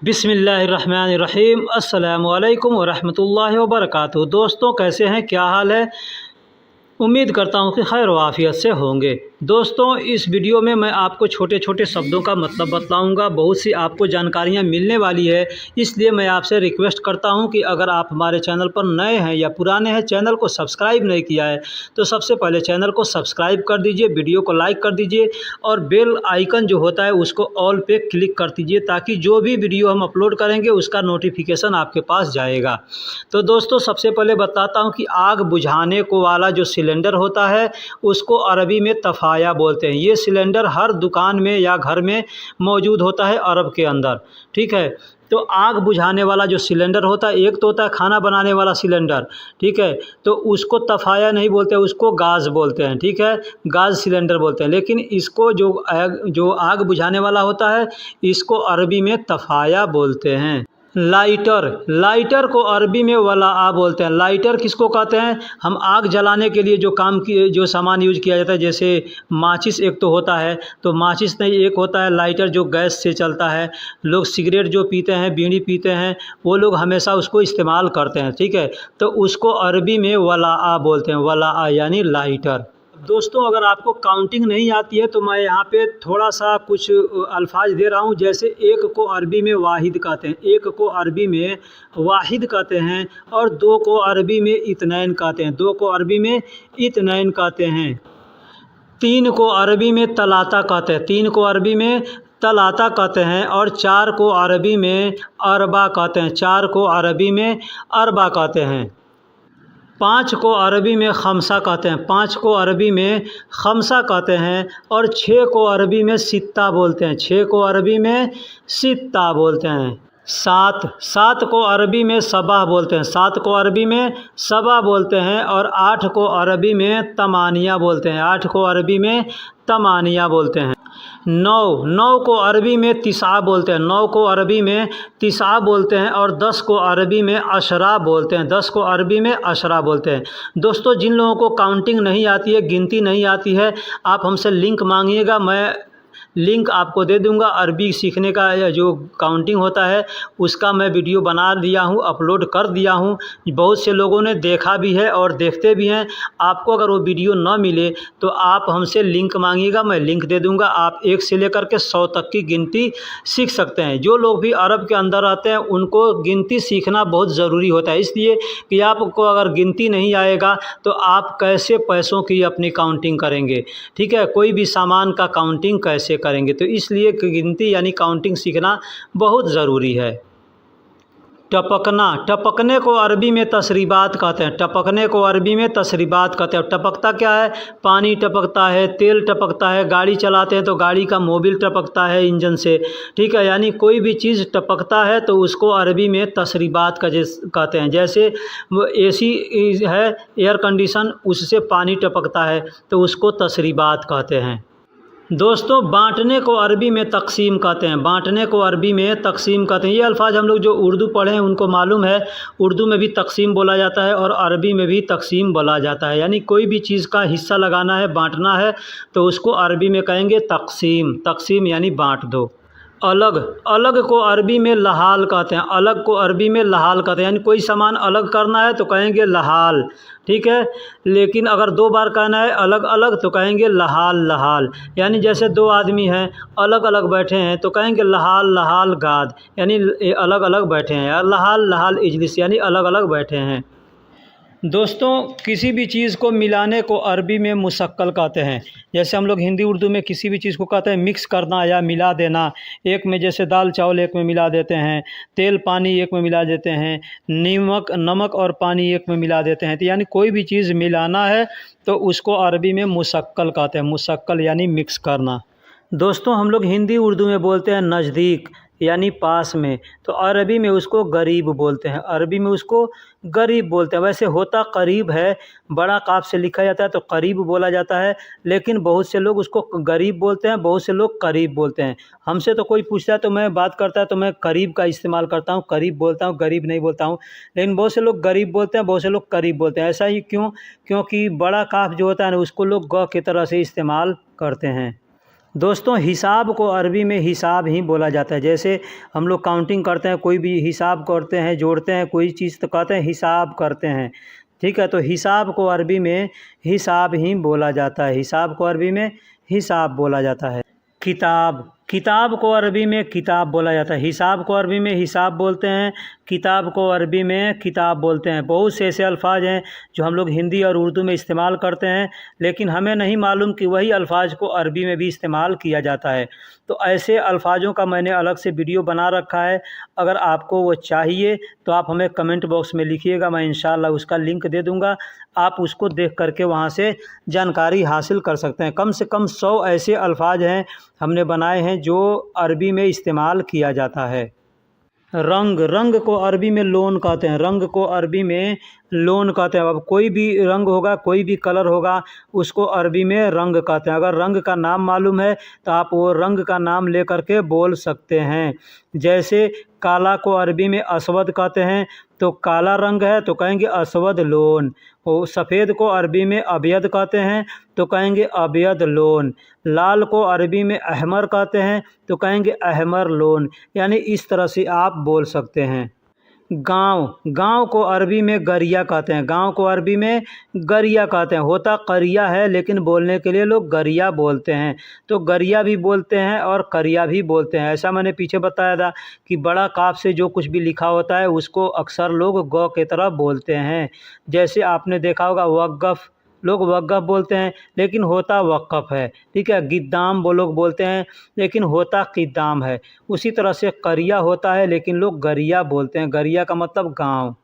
बिस्मिल्लाहिर्रहमानिर्रहीम। अस्सलामु अलैकुम वरहमतुल्लाहि वबरकातुहू। दोस्तों, कैसे हैं, क्या हाल है? उम्मीद करता हूँ कि खैर व आफियत से होंगे। दोस्तों, इस वीडियो में मैं आपको छोटे छोटे शब्दों का मतलब बताऊंगा। बहुत सी आपको जानकारियाँ मिलने वाली है, इसलिए मैं आपसे रिक्वेस्ट करता हूं कि अगर आप हमारे चैनल पर नए हैं या पुराने हैं, चैनल को सब्सक्राइब नहीं किया है तो सबसे पहले चैनल को सब्सक्राइब कर दीजिए, वीडियो को लाइक कर दीजिए और बेल आइकन जो होता है उसको ऑल पे क्लिक कर दीजिए, ताकि जो भी वीडियो हम अपलोड करेंगे उसका नोटिफिकेशन आपके पास जाएगा। तो दोस्तों, सबसे पहले बताता हूँ कि आग बुझाने को वाला जो सिलेंडर होता है उसको अरबी में तफाया बोलते हैं। ये सिलेंडर हर दुकान में या घर में मौजूद होता है अरब के अंदर, ठीक है। तो आग बुझाने वाला जो सिलेंडर होता है, एक तो होता है खाना बनाने वाला सिलेंडर, ठीक है, तो उसको तफाया नहीं बोलते, उसको गाज बोलते हैं, ठीक है, गाज सिलेंडर बोलते हैं। लेकिन इसको जो आग बुझाने वाला होता है इसको अरबी में तफाया बोलते हैं। लाइटर को अरबी में वलाआ बोलते हैं। लाइटर किसको कहते हैं? हम आग जलाने के लिए जो सामान यूज किया जाता है, जैसे माचिस एक तो होता है, तो माचिस नहीं, एक होता है लाइटर जो गैस से चलता है। लोग सिगरेट जो पीते हैं, बीड़ी पीते हैं, वो लोग हमेशा उसको इस्तेमाल करते हैं, ठीक है, तो उसको अरबी में वलाआ बोलते हैं। वलाआ यानी लाइटर। दोस्तों, अगर आपको काउंटिंग नहीं आती है तो मैं यहाँ पे थोड़ा सा कुछ अल्फाज दे रहा हूँ। जैसे एक को अरबी में वाहिद कहते हैं, एक को अरबी में वाहिद कहते हैं, और दो को अरबी में इत्नैन कहते हैं, दो को अरबी में इत्नैन कहते हैं। तीन को अरबी में तलाता कहते हैं, तीन को अरबी में तलाता कहते हैं। और चार को अरबी में अरबा कहते हैं, चार को अरबी में अरबा कहते हैं। पाँच को अरबी में खमसा कहते हैं, पाँच को अरबी में खमसा कहते हैं। और छः को अरबी में सित्ता बोलते हैं, छः को अरबी में सित्ता बोलते हैं। सात को अरबी में सबा बोलते हैं, सात को अरबी में सबा बोलते हैं। और आठ को अरबी में तमानिया बोलते हैं, आठ को अरबी में तमानिया बोलते हैं। नौ को अरबी में तिसा बोलते हैं, नौ को अरबी में तिसा बोलते हैं। और 10 को अरबी में अशरा बोलते हैं, 10 को अरबी में अशरा बोलते हैं। दोस्तों, जिन लोगों को काउंटिंग नहीं आती है, गिनती नहीं आती है, आप हमसे लिंक मांगिएगा, मैं लिंक आपको दे दूंगा। अरबी सीखने का जो काउंटिंग होता है उसका मैं वीडियो बना दिया हूँ, अपलोड कर दिया हूँ। बहुत से लोगों ने देखा भी है और देखते भी हैं। आपको अगर वो वीडियो ना मिले तो आप हमसे लिंक मांगिएगा, मैं लिंक दे दूंगा। आप 1 से लेकर के 100 तक की गिनती सीख सकते हैं। जो लोग भी अरब के अंदर रहते हैं उनको गिनती सीखना बहुत ज़रूरी होता है, इसलिए कि आपको अगर गिनती नहीं आएगा तो आप कैसे पैसों की अपनी काउंटिंग करेंगे, ठीक है, कोई भी सामान का काउंटिंग कैसे करेंगे। तो इसलिए गिनती यानी काउंटिंग सीखना बहुत ज़रूरी है। टपकने को अरबी में तसरीबात कहते हैं, टपकने को अरबी में तसरीबात कहते हैं। टपकता क्या है? पानी टपकता है, तेल टपकता है, गाड़ी चलाते हैं तो गाड़ी का मोबिल टपकता है इंजन से, ठीक है, यानी कोई भी चीज़ टपकता है तो उसको अरबी में तसरीबात कहते हैं। जैसे एसी है, एयर कंडीशन, उससे पानी टपकता है तो उसको तसरीबात कहते हैं। दोस्तों, बांटने को अरबी में तकसीम कहते हैं, बांटने को अरबी में तकसीम कहते हैं। ये अल्फाज हम लोग जो उर्दू पढ़े हैं उनको मालूम है, उर्दू में भी तकसीम बोला जाता है और अरबी में भी तकसीम बोला जाता है। यानी कोई भी चीज़ का हिस्सा लगाना है, बांटना है, तो उसको अरबी में कहेंगे तकसीम। तकसीम यानी बांट दो। अलग को अरबी में लहाल कहते हैं, अलग को अरबी में लहाल कहते हैं। यानी कोई सामान अलग करना है तो कहेंगे लहाल, ठीक है। लेकिन अगर 2 बार कहना है अलग अलग तो कहेंगे लहाल। यानी जैसे 2 आदमी हैं, अलग अलग बैठे हैं तो कहेंगे लहाल गाद, यानी अलग अलग बैठे हैं, या लहाल इजलिस, यानी अलग अलग बैठे हैं। दोस्तों, किसी भी चीज़ को मिलाने को अरबी में मुशक्कल कहते हैं। जैसे हम लोग हिंदी उर्दू में किसी भी चीज़ को कहते हैं मिक्स करना या मिला देना। एक में जैसे दाल चावल एक में मिला देते हैं, तेल पानी एक में मिला देते हैं, नमक और पानी एक में मिला देते हैं। तो यानी कोई भी चीज़ मिलाना है तो उसको अरबी में मुशक्कल कहते हैं, मुशक्कल यानी मिक्स करना। दोस्तों, हम लोग हिंदी उर्दू में बोलते हैं नज़दीक यानी पास में, तो अरबी में उसको गरीब बोलते हैं, अरबी में उसको गरीब बोलते हैं। वैसे होता करीब है, बड़ा काफ से लिखा जाता है तो करीब बोला जाता है, लेकिन बहुत से लोग उसको गरीब बोलते हैं, बहुत से लोग करीब बोलते हैं। हमसे तो कोई पूछता है तो मैं बात करता है तो मैं करीब का इस्तेमाल करता हूँ, करीब बोलता हूँ, गरीब नहीं बोलता हूँ। लेकिन बहुत से लोग गरीब बोलते हैं, बहुत से लोग करीब बोलते हैं। ऐसा ही क्यों? क्योंकि बड़ा काफ जो होता है ना उसको लोग ग की तरह से इस्तेमाल करते हैं। दोस्तों हिसाब को अरबी में हिसाब ही बोला जाता है। जैसे हम लोग काउंटिंग करते हैं, कोई भी हिसाब करते हैं, जोड़ते हैं कोई चीज़ तो कहते हैं हिसाब करते हैं। ठीक है, तो हिसाब को अरबी में हिसाब ही बोला जाता है। हिसाब को अरबी में हिसाब बोला जाता है। किताब, किताब को अरबी में किताब बोला जाता है। हिसाब को अरबी में हिसाब बोलते हैं, किताब को अरबी में किताब बोलते हैं। बहुत से ऐसे अल्फाज हैं जो हम लोग हिंदी और उर्दू में इस्तेमाल करते हैं, लेकिन हमें नहीं मालूम कि वही अल्फाज को अरबी में भी इस्तेमाल किया जाता है। तो ऐसे अल्फाजों का मैंने अलग से वीडियो बना रखा है। अगर आपको वो चाहिए तो आप हमें कमेंट बॉक्स में लिखिएगा, मैं इंशाल्लाह उसका लिंक दे दूँगा। आप उसको देख करके वहाँ से जानकारी हासिल कर सकते हैं। कम से कम 100 ऐसे अल्फाज हैं हमने बनाए हैं जो अरबी में इस्तेमाल किया जाता है। रंग, रंग को अरबी में लोन कहते हैं। रंग को अरबी में लोन कहते हैं। अब कोई भी रंग होगा, कोई भी कलर होगा, उसको अरबी में रंग कहते हैं। अगर रंग का नाम मालूम है तो आप वो रंग का नाम ले करके बोल सकते हैं। जैसे काला को अरबी में असवद कहते हैं, तो काला रंग है तो कहेंगे असवद लोन। वो सफ़ेद को अरबी में अबयद कहते हैं तो कहेंगे अबयद लोन। लाल को अरबी में अहमर कहते हैं तो कहेंगे अहमर लोन। यानी इस तरह से आप बोल सकते हैं। गाँव, गाँव को अरबी में गरिया कहते हैं। गाँव को अरबी में गरिया कहते हैं। होता करिया है लेकिन बोलने के लिए लोग गरिया बोलते हैं। तो गरिया भी बोलते हैं और करिया भी बोलते हैं। ऐसा मैंने पीछे बताया था कि बड़ा काफ से जो कुछ भी लिखा होता है उसको अक्सर लोग गौ की तरह बोलते हैं। जैसे आपने देखा होगा वक़्फ़, लोग वक़्फ़ बोलते हैं लेकिन होता वक़्फ़ है। ठीक है, गिद्दाम वो लोग बोलते हैं लेकिन होता क़िद्दाम है। उसी तरह से करिया होता है लेकिन लोग गरिया बोलते हैं। गरिया का मतलब गाँव।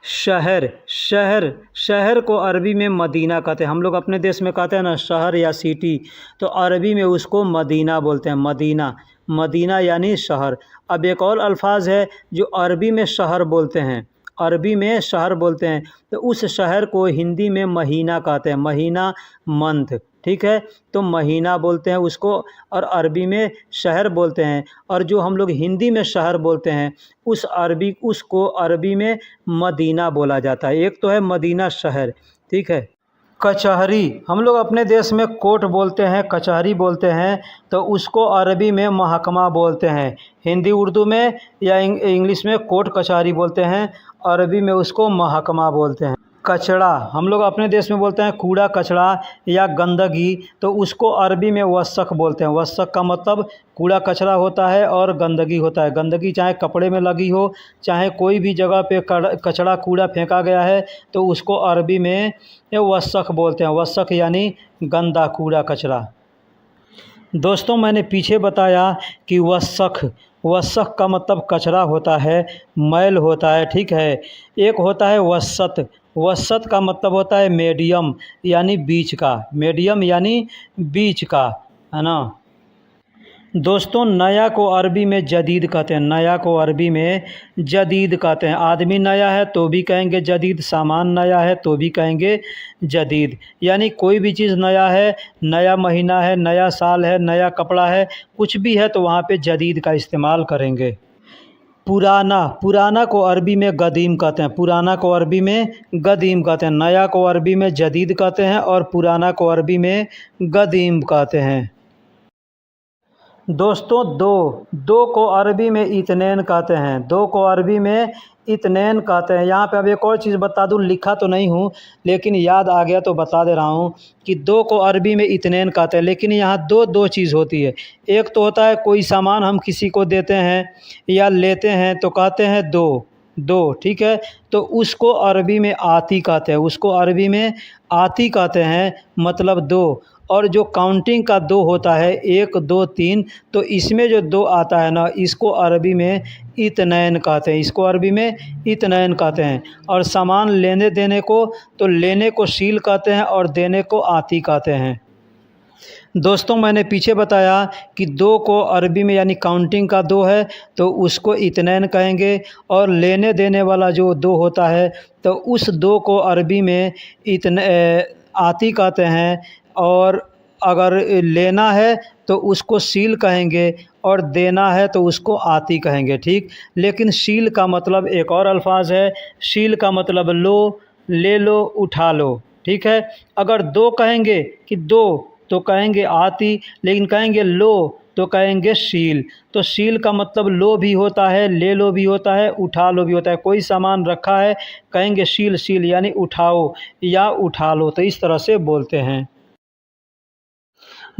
शहर, शहर, शहर को अरबी में मदीना कहते हैं। हम लोग अपने देश में कहते हैं ना शहर या सिटी, तो अरबी में उसको मदीना बोलते हैं। मदीना, मदीना यानी शहर। अब एक और अल्फाज है जो अरबी में शहर बोलते हैं, अरबी में शहर बोलते हैं, तो उस शहर को हिंदी में महीना कहते हैं। महीना, मंथ। ठीक है, तो महीना बोलते हैं उसको और अरबी में शहर बोलते हैं। और जो हम लोग हिंदी में शहर बोलते हैं उसको अरबी में मदीना बोला जाता है। एक तो है मदीना शहर। ठीक है। कचहरी, हम लोग अपने देश में कोर्ट बोलते हैं, कचहरी बोलते हैं, तो उसको अरबी में महकमा बोलते हैं। हिंदी उर्दू में या इंग्लिश में कोर्ट कचहरी बोलते हैं, अरबी में उसको महकमा बोलते हैं। कचड़ा, हम लोग अपने देश में बोलते हैं कूड़ा कचड़ा या गंदगी, तो उसको अरबी में वसख बोलते हैं। वसख का मतलब कूड़ा कचरा होता है और गंदगी होता है। गंदगी चाहे कपड़े में लगी हो, चाहे कोई भी जगह पे कचड़ा कूड़ा फेंका गया है, तो उसको अरबी में वसख बोलते हैं। वसख यानी गंदा कूड़ा कचरा। दोस्तों मैंने पीछे बताया कि वसख, वसख का मतलब कचरा होता है, मैल होता है। ठीक है। एक होता है वसत, वसत का मतलब होता है मीडियम यानी बीच का। मीडियम यानी बीच का, है ना। दोस्तों नया को अरबी में जदीद कहते हैं। नया को अरबी में जदीद कहते हैं। आदमी नया है तो भी कहेंगे जदीद, सामान नया है तो भी कहेंगे जदीद। यानी कोई भी चीज़ नया है, नया महीना है, नया साल है, नया कपड़ा है, कुछ भी है तो वहाँ पे जदीद का इस्तेमाल करेंगे। पुराना, पुराना को अरबी में गदीम कहते हैं। पुराना को अरबी में गदीम कहते हैं। नया को अरबी में जदीद कहते हैं और पुराना को अरबी में गदीम कहते हैं। दोस्तों दो को अरबी में इत्नैन कहते हैं। दो को अरबी में इत्नैन कहते हैं। यहाँ पे अब एक और चीज़ बता दूँ, लिखा तो नहीं हूँ लेकिन याद आ गया तो बता दे रहा हूँ कि दो को अरबी में इत्नैन कहते हैं। लेकिन यहाँ दो चीज़ होती है। एक तो होता है कोई सामान हम किसी को देते हैं या लेते हैं तो कहते हैं दो। ठीक है, तो उसको अरबी में आती कहते हैं। उसको अरबी में आती कहते हैं, मतलब दो। और जो काउंटिंग का दो होता है 1 2 3, तो इसमें जो दो आता है ना, इसको अरबी में इत्नैन कहते हैं। इसको अरबी में इत्नैन कहते हैं। और सामान लेने देने को, तो लेने को शील कहते हैं और देने को आती कहते हैं। दोस्तों मैंने पीछे बताया कि दो को अरबी में यानी काउंटिंग का दो है तो उसको इत्नैन कहेंगे। और लेने देने वाला जो दो होता है तो उस दो को अरबी में आती कहते हैं। और अगर लेना है तो उसको शील कहेंगे और देना है तो उसको आती कहेंगे। ठीक, लेकिन शील का मतलब एक और अल्फाज है। शील का मतलब लो, ले लो, उठा लो। ठीक है, अगर दो कहेंगे कि दो, तो कहेंगे आती, लेकिन कहेंगे लो तो कहेंगे शील। तो शील का मतलब लो भी होता है, ले लो भी होता है, उठा लो भी होता है। कोई सामान रखा है कहेंगे शील शील यानी उठाओ या उठा लो, तो इस तरह से बोलते हैं।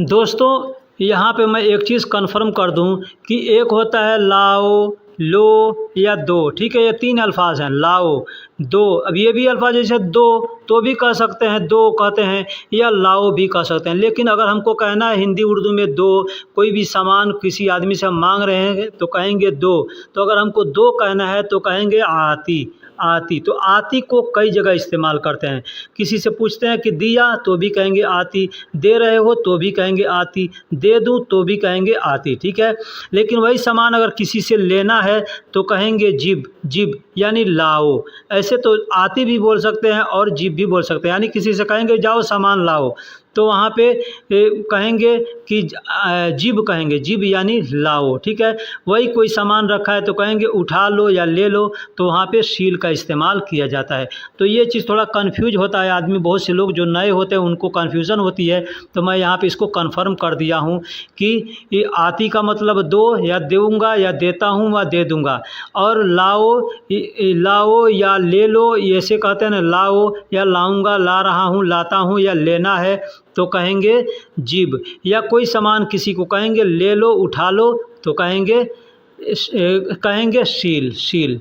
दोस्तों यहाँ पे मैं एक चीज़ कन्फर्म कर दूँ कि एक होता है लाओ, लो या दो, ठीक है, ये तीन अल्फाज हैं, लाओ, दो। अब ये भी अल्फाज जैसे दो तो भी कह सकते हैं, दो कहते हैं, या लाओ भी कह सकते हैं। लेकिन अगर हमको कहना है हिंदी उर्दू में दो, कोई भी सामान किसी आदमी से हम मांग रहे हैं तो कहेंगे दो। तो अगर हमको दो कहना है तो कहेंगे आती, आती। तो आती को कई जगह इस्तेमाल करते हैं। किसी से पूछते हैं कि दिया तो भी कहेंगे आती, दे रहे हो तो भी कहेंगे आती, दे दूं तो भी कहेंगे आती, ठीक है। लेकिन वही सामान अगर किसी से लेना है तो कहेंगे जिब, जिब यानी लाओ। ऐसे तो आती भी बोल सकते हैं और जिब भी बोल सकते हैं, यानी किसी से कहेंगे जाओ सामान लाओ तो वहाँ पे कहेंगे कि जिब, कहेंगे जिब यानी लाओ, ठीक है। वही कोई सामान रखा है तो कहेंगे उठा लो या ले लो, तो वहाँ पे शील का इस्तेमाल किया जाता है। तो ये चीज़ थोड़ा कन्फ्यूज होता है आदमी, बहुत से लोग जो नए होते हैं उनको कन्फ्यूज़न होती है। तो मैं यहाँ पे इसको कन्फर्म कर दिया हूँ कि ये आती का मतलब दो या दूँगा या देता हूँ व दे दूँगा, और लाओ, लाओ या ले लो ऐसे कहते हैं ना, लाओ या लाऊंगा, ला रहा हूँ, लाता हूँ, या लेना है तो कहेंगे जिब। या कोई सामान किसी को कहेंगे ले लो, उठा लो तो कहेंगे शील, शील।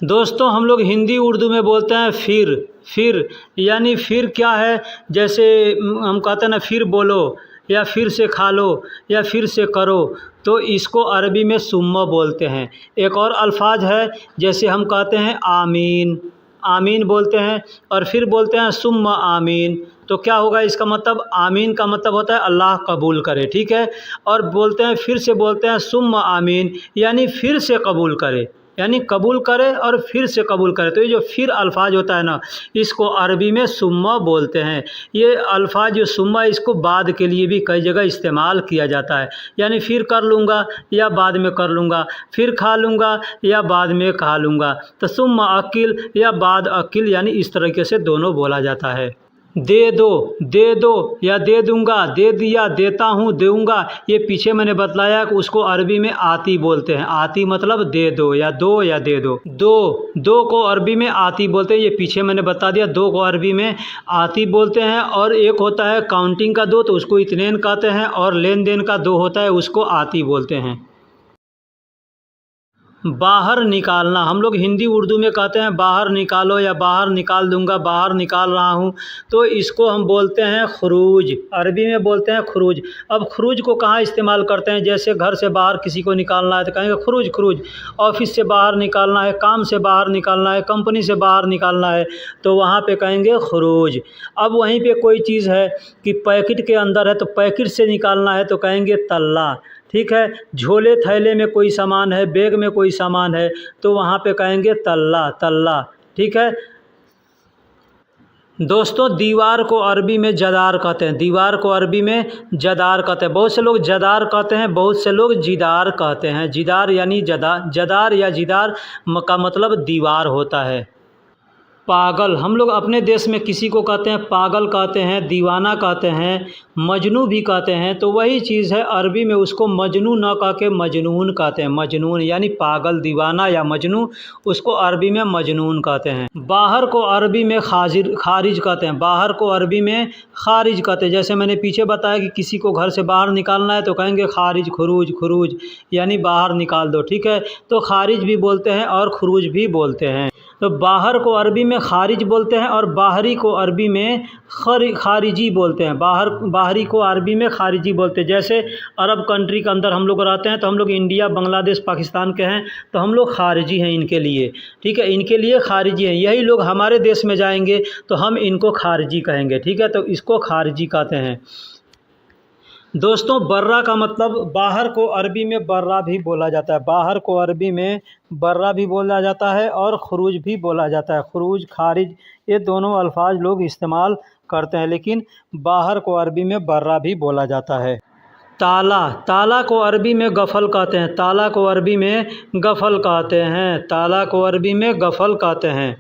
दोस्तों हम लोग हिंदी उर्दू में बोलते हैं फिर, फिर यानी फिर क्या है, जैसे हम कहते हैं ना फिर बोलो या फिर से खा लो या फिर से करो, तो इसको अरबी में सुम्मा बोलते हैं। एक और अल्फाज है, जैसे हम कहते हैं आमीन, आमीन बोलते हैं, और फिर बोलते हैं सुम्मा आमीन। तो क्या होगा इसका मतलब, आमीन का मतलब होता है अल्लाह कबूल करे, ठीक है। और बोलते हैं फिर से बोलते हैं सुम्मा आमीन यानी फिर से कबूल करे, यानी कबूल करे और फिर से कबूल करे। तो ये जो फिर अल्फाज होता है ना, इसको अरबी में सुम्मा बोलते हैं। ये अल्फाज जो सुम्मा, इसको बाद के लिए भी कई जगह इस्तेमाल किया जाता है, यानी फिर कर लूँगा या बाद में कर लूँगा, फिर खा लूँगा या बाद में खा लूँगा। तो सुम्मा अकिल या बाद अकिल यानी इस तरीके से दोनों बोला जाता है। दे दो या दे दूंगा, दे दिया, देता हूँ, दूंगा, ये पीछे मैंने बतलाया कि उसको अरबी में आती बोलते हैं। आती मतलब दे दो या दे दो। दो को अरबी में आती बोलते हैं, ये पीछे मैंने बता दिया, दो को अरबी में आती बोलते हैं। और एक होता है काउंटिंग का दो तो उसको इत्नेन कहते हैं, और लेन देन का दो होता है उसको आती बोलते हैं। बाहर निकालना, हम लोग हिंदी उर्दू में कहते हैं बाहर निकालो या बाहर निकाल दूंगा, बाहर निकाल रहा हूँ, तो इसको हम बोलते हैं खुरूज, अरबी में बोलते हैं खुरूज। अब खुरूज को कहाँ इस्तेमाल करते हैं, जैसे घर से बाहर किसी को निकालना है तो कहेंगे खुरूज, खुरूज। ऑफिस से बाहर निकालना है, काम से बाहर निकालना है, कंपनी से बाहर निकालना है, तो वहाँ पे कहेंगे खुरूज। अब वहीं पे कोई चीज़ है कि पैकेट के अंदर है तो पैकेट से निकालना है तो कहेंगे तल्ला, ठीक है। झोले थैले में कोई सामान है, बैग में कोई सामान है, तो वहाँ पे कहेंगे तल्ला, तल्ला, ठीक है। दोस्तों दीवार को अरबी में जदार कहते हैं, दीवार को अरबी में जदार कहते हैं। बहुत से लोग जदार कहते हैं, बहुत से लोग जिदार कहते हैं। जिदार यानी जदार या जिदार का मतलब दीवार होता है। पागल, हम लोग अपने देश में किसी को कहते हैं पागल कहते हैं, दीवाना कहते हैं, मजनू भी कहते हैं। तो वही चीज़ है, अरबी में उसको मजनू ना कह के मजनून कहते हैं। मजनून यानी पागल, दीवाना या मजनू, उसको अरबी में मजनून कहते हैं। बाहर को अरबी में खारिज कहते हैं, बाहर को अरबी में खारिज कहते हैं। जैसे मैंने पीछे बताया कि किसी को घर से बाहर निकालना है तो कहेंगे खारिज, खुरूज, खुरूज यानी बाहर निकाल दो, ठीक है। तो खारिज भी बोलते हैं और खुरूज भी बोलते हैं। तो बाहर को अरबी में खारिज बोलते हैं और बाहरी को अरबी में खारिजी बोलते हैं। बाहरी को अरबी में खारिजी बोलते हैं। जैसे अरब कंट्री के अंदर हम लोग रहते हैं तो हम लोग इंडिया, बांग्लादेश, पाकिस्तान के हैं तो हम लोग खारिजी हैं इनके लिए, ठीक है, इनके लिए खारिजी हैं। यही लोग हमारे देश में जाएंगे तो हम इनको खारिजी कहेंगे, ठीक है। तो इसको खारिजी कहते हैं। दोस्तों बर्रा का मतलब, बाहर को अरबी में बर्रा भी बोला जाता है, बाहर को अरबी में बर्रा भी बोला जाता है और खुरूज भी बोला जाता है। खुरूज, खारिज, ये दोनों अल्फाज लोग इस्तेमाल करते हैं, लेकिन बाहर को अरबी में बर्रा भी बोला जाता है। ताला, ताला को अरबी में गफल कहते हैं, ताला को अरबी में गफल कहते हैं, ताला को अरबी में गफल कहते हैं।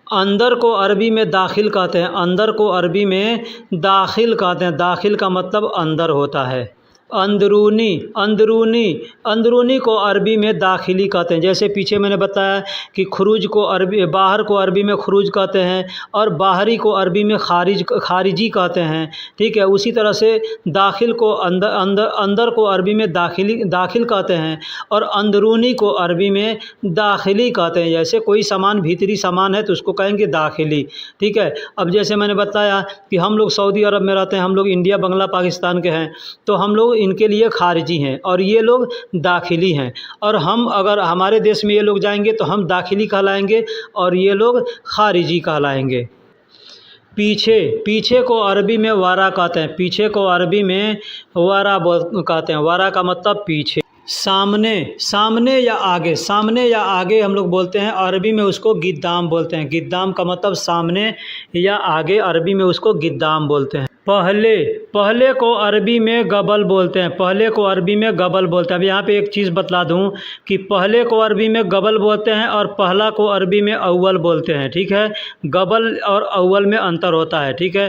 अंदर को अरबी में दाखिल कहते हैं, अंदर को अरबी में दाखिल कहते हैं। दाखिल का मतलब अंदर होता है। अंदरूनी, अंदरूनी, अंदरूनी को अरबी में दाखिली कहते हैं। जैसे पीछे मैंने बताया कि खुरूज को अरबी, बाहर को अरबी में खुरूज कहते हैं और बाहरी को अरबी में खारिजी कहते हैं। ठीक है, उसी तरह से दाखिल को अंदर, अंदर को अरबी में दाखिल कहते हैं और अंदरूनी को अरबी में दाखिली कहते हैं। जैसे कोई सामान भीतरी सामान है तो उसको कहेंगे दाखिली। ठीक है, अब जैसे मैंने बताया कि हम लोग सऊदी अरब में रहते हैं, हम लोग इंडिया, बंगला, पाकिस्तान के हैं, तो हम लोग इनके लिए खारिजी हैं और ये लोग दाखिली हैं। और हम अगर हमारे देश में ये लोग जाएंगे तो हम दाखिली कहलाएंगे और ये लोग खारिजी कहलाएंगे। पीछे, पीछे को अरबी में वारा कहते हैं। पीछे को अरबी में वारा कहते हैं। वारा का मतलब पीछे। सामने, सामने या आगे, सामने या आगे हम लोग बोलते हैं, अरबी में उसको गिद्दाम बोलते हैं। गिद्दाम का मतलब सामने या आगे, अरबी में उसको गिद्दाम बोलते हैं। पहले, पहले को अरबी में गबल बोलते हैं। पहले को अरबी में गबल बोलते हैं। अब यहाँ पे एक चीज़ बतला दूँ कि पहले को अरबी में गबल बोलते हैं और पहला को अरबी में अव्वल बोलते हैं। ठीक है, गबल और अव्वल में अंतर होता है। ठीक है,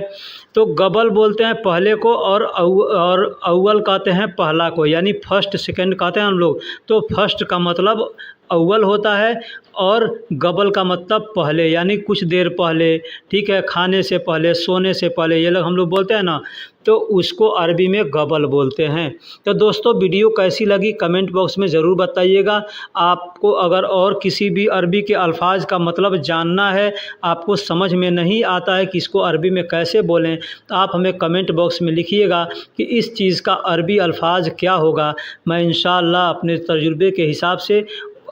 तो गबल बोलते हैं पहले को और अव्वल कहते हैं पहला को, यानी फर्स्ट सेकंड कहते हैं हम लोग। तो फर्स्ट का मतलब अव्वल होता है और गबल का मतलब पहले, यानी कुछ देर पहले। ठीक है, खाने से पहले, सोने से पहले, ये लोग हम लोग बोलते हैं ना, तो उसको अरबी में गबल बोलते हैं। तो दोस्तों, वीडियो कैसी लगी कमेंट बॉक्स में ज़रूर बताइएगा। आपको अगर और किसी भी अरबी के अल्फाज का मतलब जानना है, आपको समझ में नहीं आता है कि इसको अरबी में कैसे बोलें, तो आप हमें कमेंट बॉक्स में लिखिएगा कि इस चीज़ का अरबी अल्फाज क्या होगा। मैं इंशाअल्लाह अपने तजुर्बे के हिसाब से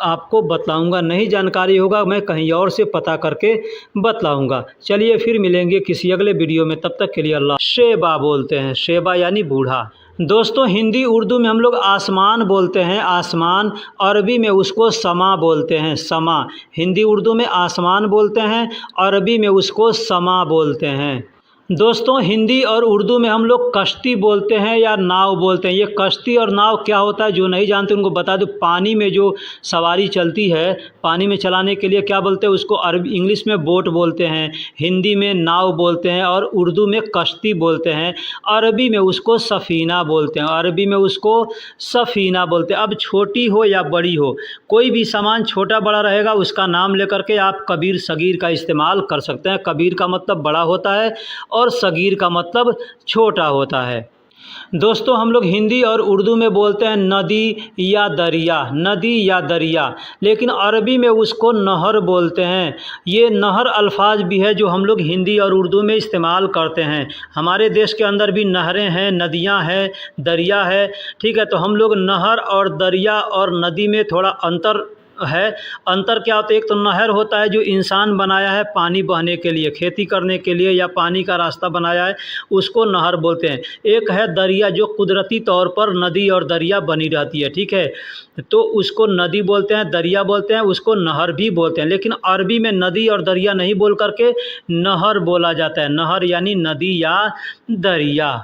आपको बतलाऊंगा। नहीं जानकारी होगा मैं कहीं और से पता करके बतलाऊंगा। चलिए फिर मिलेंगे किसी अगले वीडियो में, तब तक के लिए अल्लाह। शेबा बोलते हैं, शेबा यानी बूढ़ा। दोस्तों, हिंदी उर्दू में हम लोग आसमान बोलते हैं, आसमान। अरबी में उसको समा बोलते हैं, समा। हिंदी उर्दू में आसमान बोलते हैं, अरबी में उसको समा बोलते हैं। दोस्तों, हिंदी और उर्दू में हम लोग कश्ती बोलते हैं या नाव बोलते हैं। ये कश्ती और नाव क्या होता है, जो नहीं जानते उनको बता दूं। पानी में जो सवारी चलती है, पानी में चलाने के लिए क्या बोलते हैं उसको, अरबी इंग्लिश में बोट बोलते हैं, हिंदी में नाव बोलते हैं और उर्दू में कश्ती बोलते हैं। अरबी में उसको सफ़ीना बोलते हैं, अरबी में उसको सफ़ीना बोलते हैं। अब छोटी हो या बड़ी हो, कोई भी सामान छोटा बड़ा रहेगा, उसका नाम लेकर के आप कबीर सगीर का इस्तेमाल कर सकते हैं। कबीर का मतलब बड़ा होता है और सगीर का मतलब छोटा होता है। दोस्तों, हम लोग हिंदी और उर्दू में बोलते हैं नदी या दरिया, नदी या दरिया, लेकिन अरबी में उसको नहर बोलते हैं। ये नहर अल्फाज भी है जो हम लोग हिंदी और उर्दू में इस्तेमाल करते हैं। हमारे देश के अंदर भी नहरें हैं, नदियां हैं, दरिया है। ठीक है, तो हम लोग नहर और दरिया और नदी में थोड़ा अंतर है। अंतर क्या होता है, एक तो नहर होता है जो इंसान बनाया है पानी बहने के लिए, खेती करने के लिए, या पानी का रास्ता बनाया है, उसको नहर बोलते हैं। एक है दरिया जो कुदरती तौर पर नदी और दरिया बनी रहती है। ठीक है, तो उसको नदी बोलते हैं, दरिया बोलते हैं, उसको नहर भी बोलते हैं। लेकिन अरबी में नदी और दरिया नहीं बोल करके नहर बोला जाता है। नहर यानी नदी या दरिया।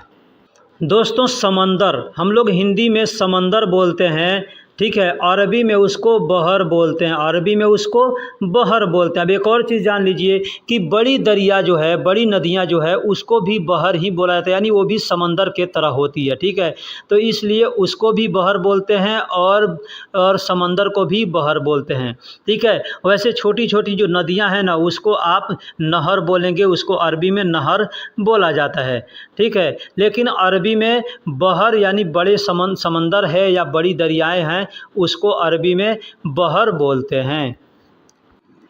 दोस्तों, समंदर, हम लोग हिंदी में समंदर बोलते हैं। ठीक है, अरबी में उसको बहर बोलते हैं, अरबी में उसको बहर बोलते हैं। अब एक और चीज़ जान लीजिए कि बड़ी दरिया जो है, बड़ी नदियाँ जो है, उसको भी बहर ही बोला जाता है, यानी वो भी समंदर के तरह होती है। ठीक है, तो इसलिए उसको भी बहर बोलते हैं और समंदर को भी बहर बोलते हैं। ठीक है, वैसे छोटी छोटी जो नदियाँ हैं ना, उसको आप नहर बोलेंगे, उसको अरबी में नहर बोला जाता है। ठीक है, लेकिन अरबी में बहर यानी बड़े समंदर है या बड़ी दरियाएँ हैं, उसको अरबी में बहर बोलते हैं।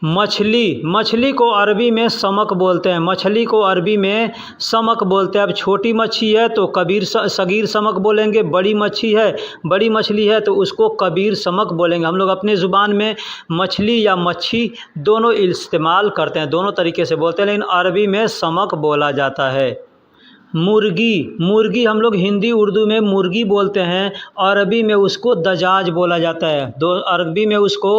मछली, मछली को अरबी में समक बोलते हैं, मछली को अरबी में समक बोलते हैं। अब छोटी मच्छी है तो कबीर सगीर समक बोलेंगे, बड़ी मछली है तो उसको कबीर समक बोलेंगे। हम लोग अपने ज़ुबान में मछली या मच्छी दोनों इस्तेमाल करते हैं, दोनों तरीके से बोलते हैं, लेकिन अरबी में समक बोला जाता है। मुर्गी, मुर्गी हम लोग हिंदी उर्दू में मुर्गी बोलते हैं, अरबी में उसको दजाज बोला जाता है। अरबी में उसको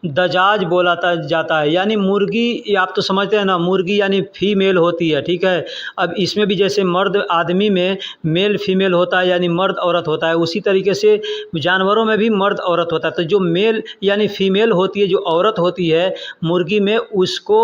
दजाज बोला जाता है। यानी मुर्गी, ये आप तो समझते हैं ना, मुर्गी यानी फीमेल होती है, ठीक है। अब इसमें भी जैसे मर्द आदमी में मेल फीमेल होता है, यानी मर्द औरत होता है, उसी तरीके से जानवरों में भी मर्द औरत होता है। तो जो मेल यानी फीमेल होती है, जो औरत होती है मुर्गी में, उसको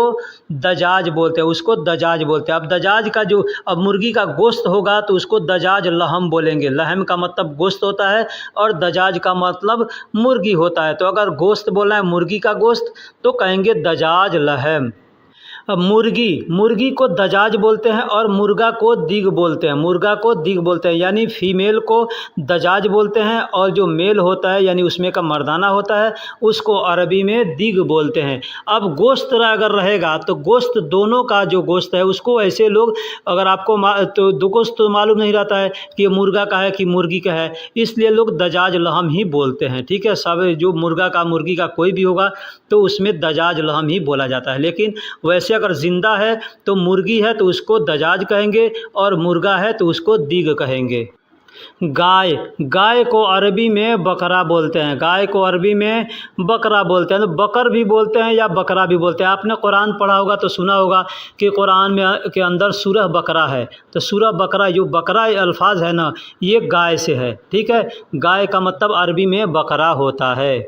दजाज बोलते हैं, उसको दजाज बोलते हैं। अब दजाज का जो, अब मुर्गी का गोश्त होगा तो उसको दजाज लहम बोलेंगे। लहम का मतलब गोश्त होता है और दजाज का मतलब मुर्गी होता है। तो अगर गोश्त बोलना है मुर्गी का गोश्त तो कहेंगे दजाज लहम। अब मुर्गी, मुर्गी को दजाज बोलते हैं और मुर्गा को दिग बोलते हैं। मुर्गा को दिग बोलते हैं, यानी फीमेल को दजाज बोलते हैं और जो मेल होता है यानी उसमें का मर्दाना होता है उसको अरबी में दिग बोलते हैं। अब गोश्त अगर रहेगा तो गोश्त दोनों का जो गोश्त है उसको ऐसे लोग, अगर आपको तो दो गोश्त तो मालूम नहीं रहता है कि ये मुर्गा का है कि मुर्गी का है, इसलिए लोग दजाज लहम ही बोलते हैं, ठीक है। सब जो मुर्गा का मुर्गी का कोई भी होगा तो उसमें दजाज लहम ही बोला जाता है। लेकिन वैसे अगर ज़िंदा है तो मुर्गी है तो उसको दजाज कहेंगे और मुर्गा है तो उसको दिग कहेंगे। गाय, गाय को अरबी में बकरा बोलते हैं। गाय को अरबी में बकरा बोलते हैं। तो बकर भी बोलते हैं या बकरा भी बोलते हैं। आपने कुरान पढ़ा होगा तो सुना होगा कि कुरान में के अंदर सूरह बकरा है। तो सूरह बकरा, जो बकरा अल्फाज है ना, ये गाय से है, ठीक है। गाय का मतलब अरबी में बकरा होता है।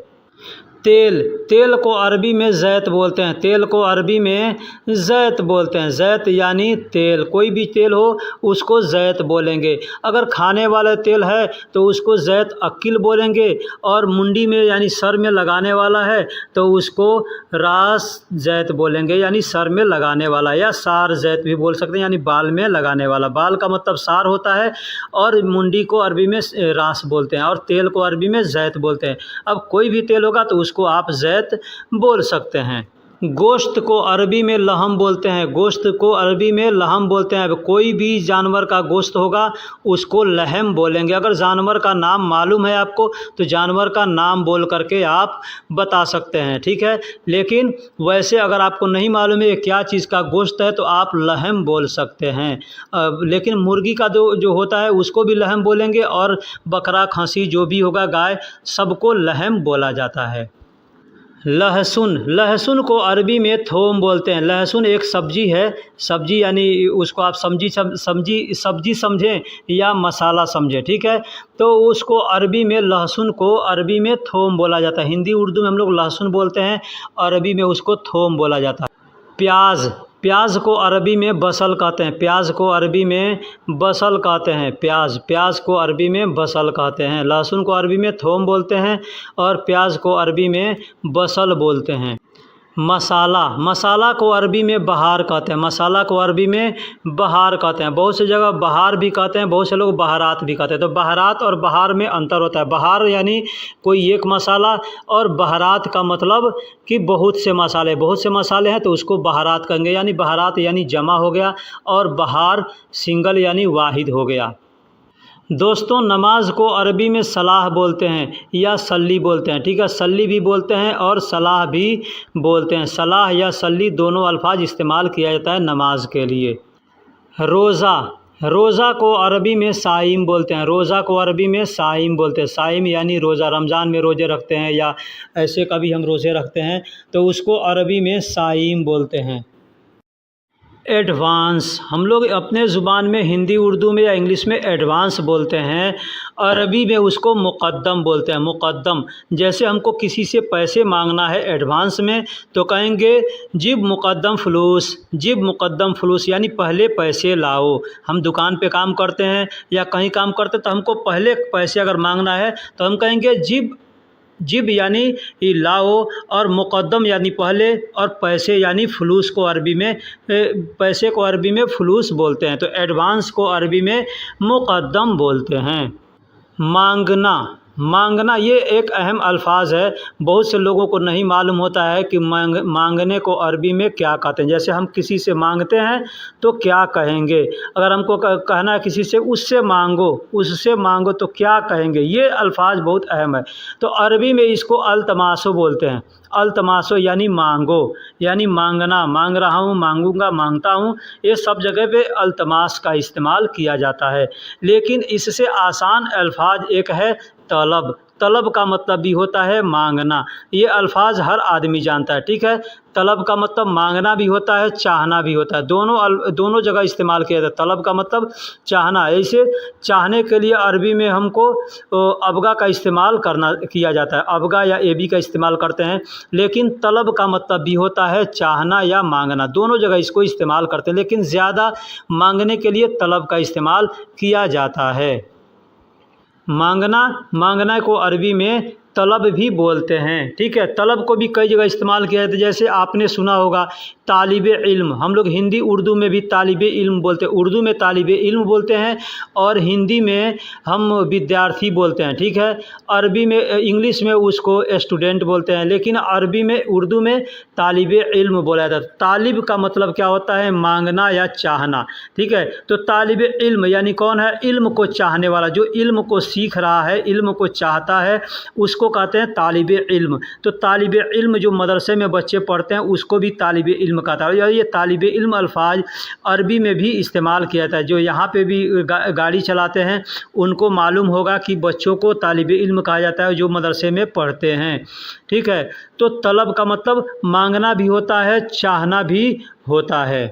तेल, तेल को अरबी में ज़ैत बोलते हैं। तेल को अरबी में ज़ैत बोलते हैं। ज़ैत यानी तेल, कोई भी तेल हो उसको ज़ैत बोलेंगे। अगर खाने वाला तेल है तो उसको ज़ैत अक्किल बोलेंगे, और मुंडी में यानी सर में लगाने वाला है तो उसको रास ज़ैत बोलेंगे, यानी सर में लगाने वाला, या सार ज़ैत भी बोल सकते हैं, यानी बाल में लगाने वाला। बाल का मतलब सार होता है और मुंडी को अरबी में रास बोलते हैं और तेल को अरबी में ज़ैत बोलते हैं। अब कोई भी तेल होगा तो उसको आप ज़ैत बोल सकते हैं। गोश्त को अरबी में लहम बोलते हैं। गोश्त को अरबी में लहम बोलते हैं। अब कोई भी जानवर का गोश्त होगा उसको लहम बोलेंगे। अगर जानवर का नाम मालूम है आपको तो जानवर का नाम बोल करके आप बता सकते हैं, ठीक है। लेकिन वैसे अगर आपको नहीं मालूम है क्या चीज़ का गोश्त है तो आप लहम बोल सकते हैं। लेकिन मुर्गी का जो होता है उसको भी लहम बोलेंगे, और बकरा, खसी जो भी होगा, गाय, सबको लहम बोला जाता है। लहसुन, लहसुन को अरबी में थोम बोलते हैं। लहसुन एक सब्जी है। सब्जी यानी उसको आप सब्जी समझें या मसाला समझें, ठीक है। तो उसको अरबी में, लहसुन को अरबी में थोम बोला जाता है। हिंदी उर्दू में हम लोग लहसुन बोलते हैं, अरबी में उसको थोम बोला जाता है। प्याज, प्याज को अरबी में बसल कहते हैं। प्याज को अरबी में बसल कहते हैं। प्याज, प्याज को अरबी में बसल कहते हैं। लहसुन को अरबी में थोम बोलते हैं और प्याज को अरबी में बसल बोलते हैं। मसाला, मसाला को अरबी में बहार कहते हैं। मसाला को अरबी में बहार कहते हैं। बहुत सी जगह बहार भी कहते हैं, बहुत से लोग बहारात भी कहते हैं। तो बहारात और बहार में अंतर होता है। बहार यानी कोई एक मसाला, और बहारात का मतलब कि बहुत से मसाले, बहुत से मसाले हैं तो उसको बहारात कहेंगे। यानी बहारात यानी जमा हो गया, और बहार सिंगल यानी वाहिद हो गया। दोस्तों, नमाज को अरबी में सलाह बोलते हैं या सल्ली बोलते हैं, ठीक है। सल्ली भी बोलते हैं और सलाह भी बोलते हैं। सलाह या सल्ली दोनों अल्फाज इस्तेमाल किया जाता है नमाज के लिए। रोज़ा, रोज़ा को अरबी में साइम बोलते हैं। रोज़ा को अरबी में साइम बोलते हैं। साइम यानी रोज़ा, रमज़ान में रोज़े रखते हैं या ऐसे कभी हम रोज़े रखते हैं तो उसको अरबी में साइम बोलते हैं। एडवांस, हम लोग अपने ज़ुबान में हिंदी उर्दू में या इंग्लिश में एडवांस बोलते हैं, अरबी में उसको मुक़द्दम बोलते हैं। मुक़द्दम, जैसे हमको किसी से पैसे मांगना है एडवांस में तो कहेंगे जिब मुक़द्दम फ़लूस, जिब मुक़द्दम फ़लूस, यानी पहले पैसे लाओ। हम दुकान पे काम करते हैं या कहीं काम करते हैं तो हमको पहले पैसे अगर मांगना है तो हम कहेंगे जिब, जिब यानी लाओ, और मुक़द्दम यानी पहले, और पैसे यानी फ़लूस को अरबी में, पैसे को अरबी में फ़लूस बोलते हैं। तो एडवांस को अरबी में मुक़द्दम बोलते हैं। मांगना, मांगना ये एक अहम अल्फाज है। बहुत से लोगों को नहीं मालूम होता है कि मांगने को अरबी में क्या कहते हैं। जैसे हम किसी से मांगते हैं तो क्या कहेंगे, अगर हमको कहना है किसी से उससे मांगो तो क्या कहेंगे, ये अल्फाज बहुत अहम है। तो अरबी में इसको अल्तमासो बोलते हैं। अल्तमासो यानी मांगो, यानी मांगना, मांग रहा हूँ, मांगूंगा, मांगता हूँ, ये सब जगह पे अल्तमास का इस्तेमाल किया जाता है। लेकिन इससे आसान अल्फाज एक है तलब। तलब का मतलब भी होता है मांगना। ये अल्फाज हर आदमी जानता है, ठीक है। तलब का मतलब मांगना भी होता है, चाहना भी होता है, दोनों जगह इस्तेमाल किया जाता है। तलब का मतलब चाहना। ऐसे चाहने के लिए अरबी में हमको अबगा का इस्तेमाल किया जाता है, अबगा या एबी का इस्तेमाल करते हैं। लेकिन तलब का मतलब भी होता है चाहना या मांगना, दोनों जगह इसको इस्तेमाल करते हैं, लेकिन ज़्यादा मांगने के लिए तलब का इस्तेमाल किया जाता है। मांगना को अरबी में तलब भी बोलते हैं, ठीक है। तलब को भी कई जगह इस्तेमाल किया जाता है। जैसे आपने सुना होगा तालिब इल्म, हम लोग हिंदी उर्दू में भी तालिब इल्म बोलते हैं। उर्दू में तालिब इल्म बोलते हैं और हिंदी में हम विद्यार्थी बोलते हैं, ठीक है। अरबी में, इंग्लिश में उसको स्टूडेंट बोलते हैं, लेकिन अरबी में, उर्दू में तालिब इल्म बोला जाता है। तालिब का मतलब क्या होता है, मांगना या चाहना, ठीक है। तो तालिब इल्म यानी कौन है, इल्म को चाहने वाला, जो इल्म को सीख रहा है, इल्म को चाहता है, उसको कहते हैं तालिब इल्म। तो तालिब इल्म जो मदरसे में बच्चे पढ़ते हैं उसको भी तालिब इल्म कहता है। ये तालिब इल्म अल्फाज अरबी में भी इस्तेमाल किया जाता है। जो यहाँ पे भी गाड़ी चलाते हैं उनको मालूम होगा कि बच्चों को तालिब इल्म कहा जाता है जो मदरसे में पढ़ते हैं, ठीक है। तो तलब का मतलब मांगना भी होता है, चाहना भी होता है।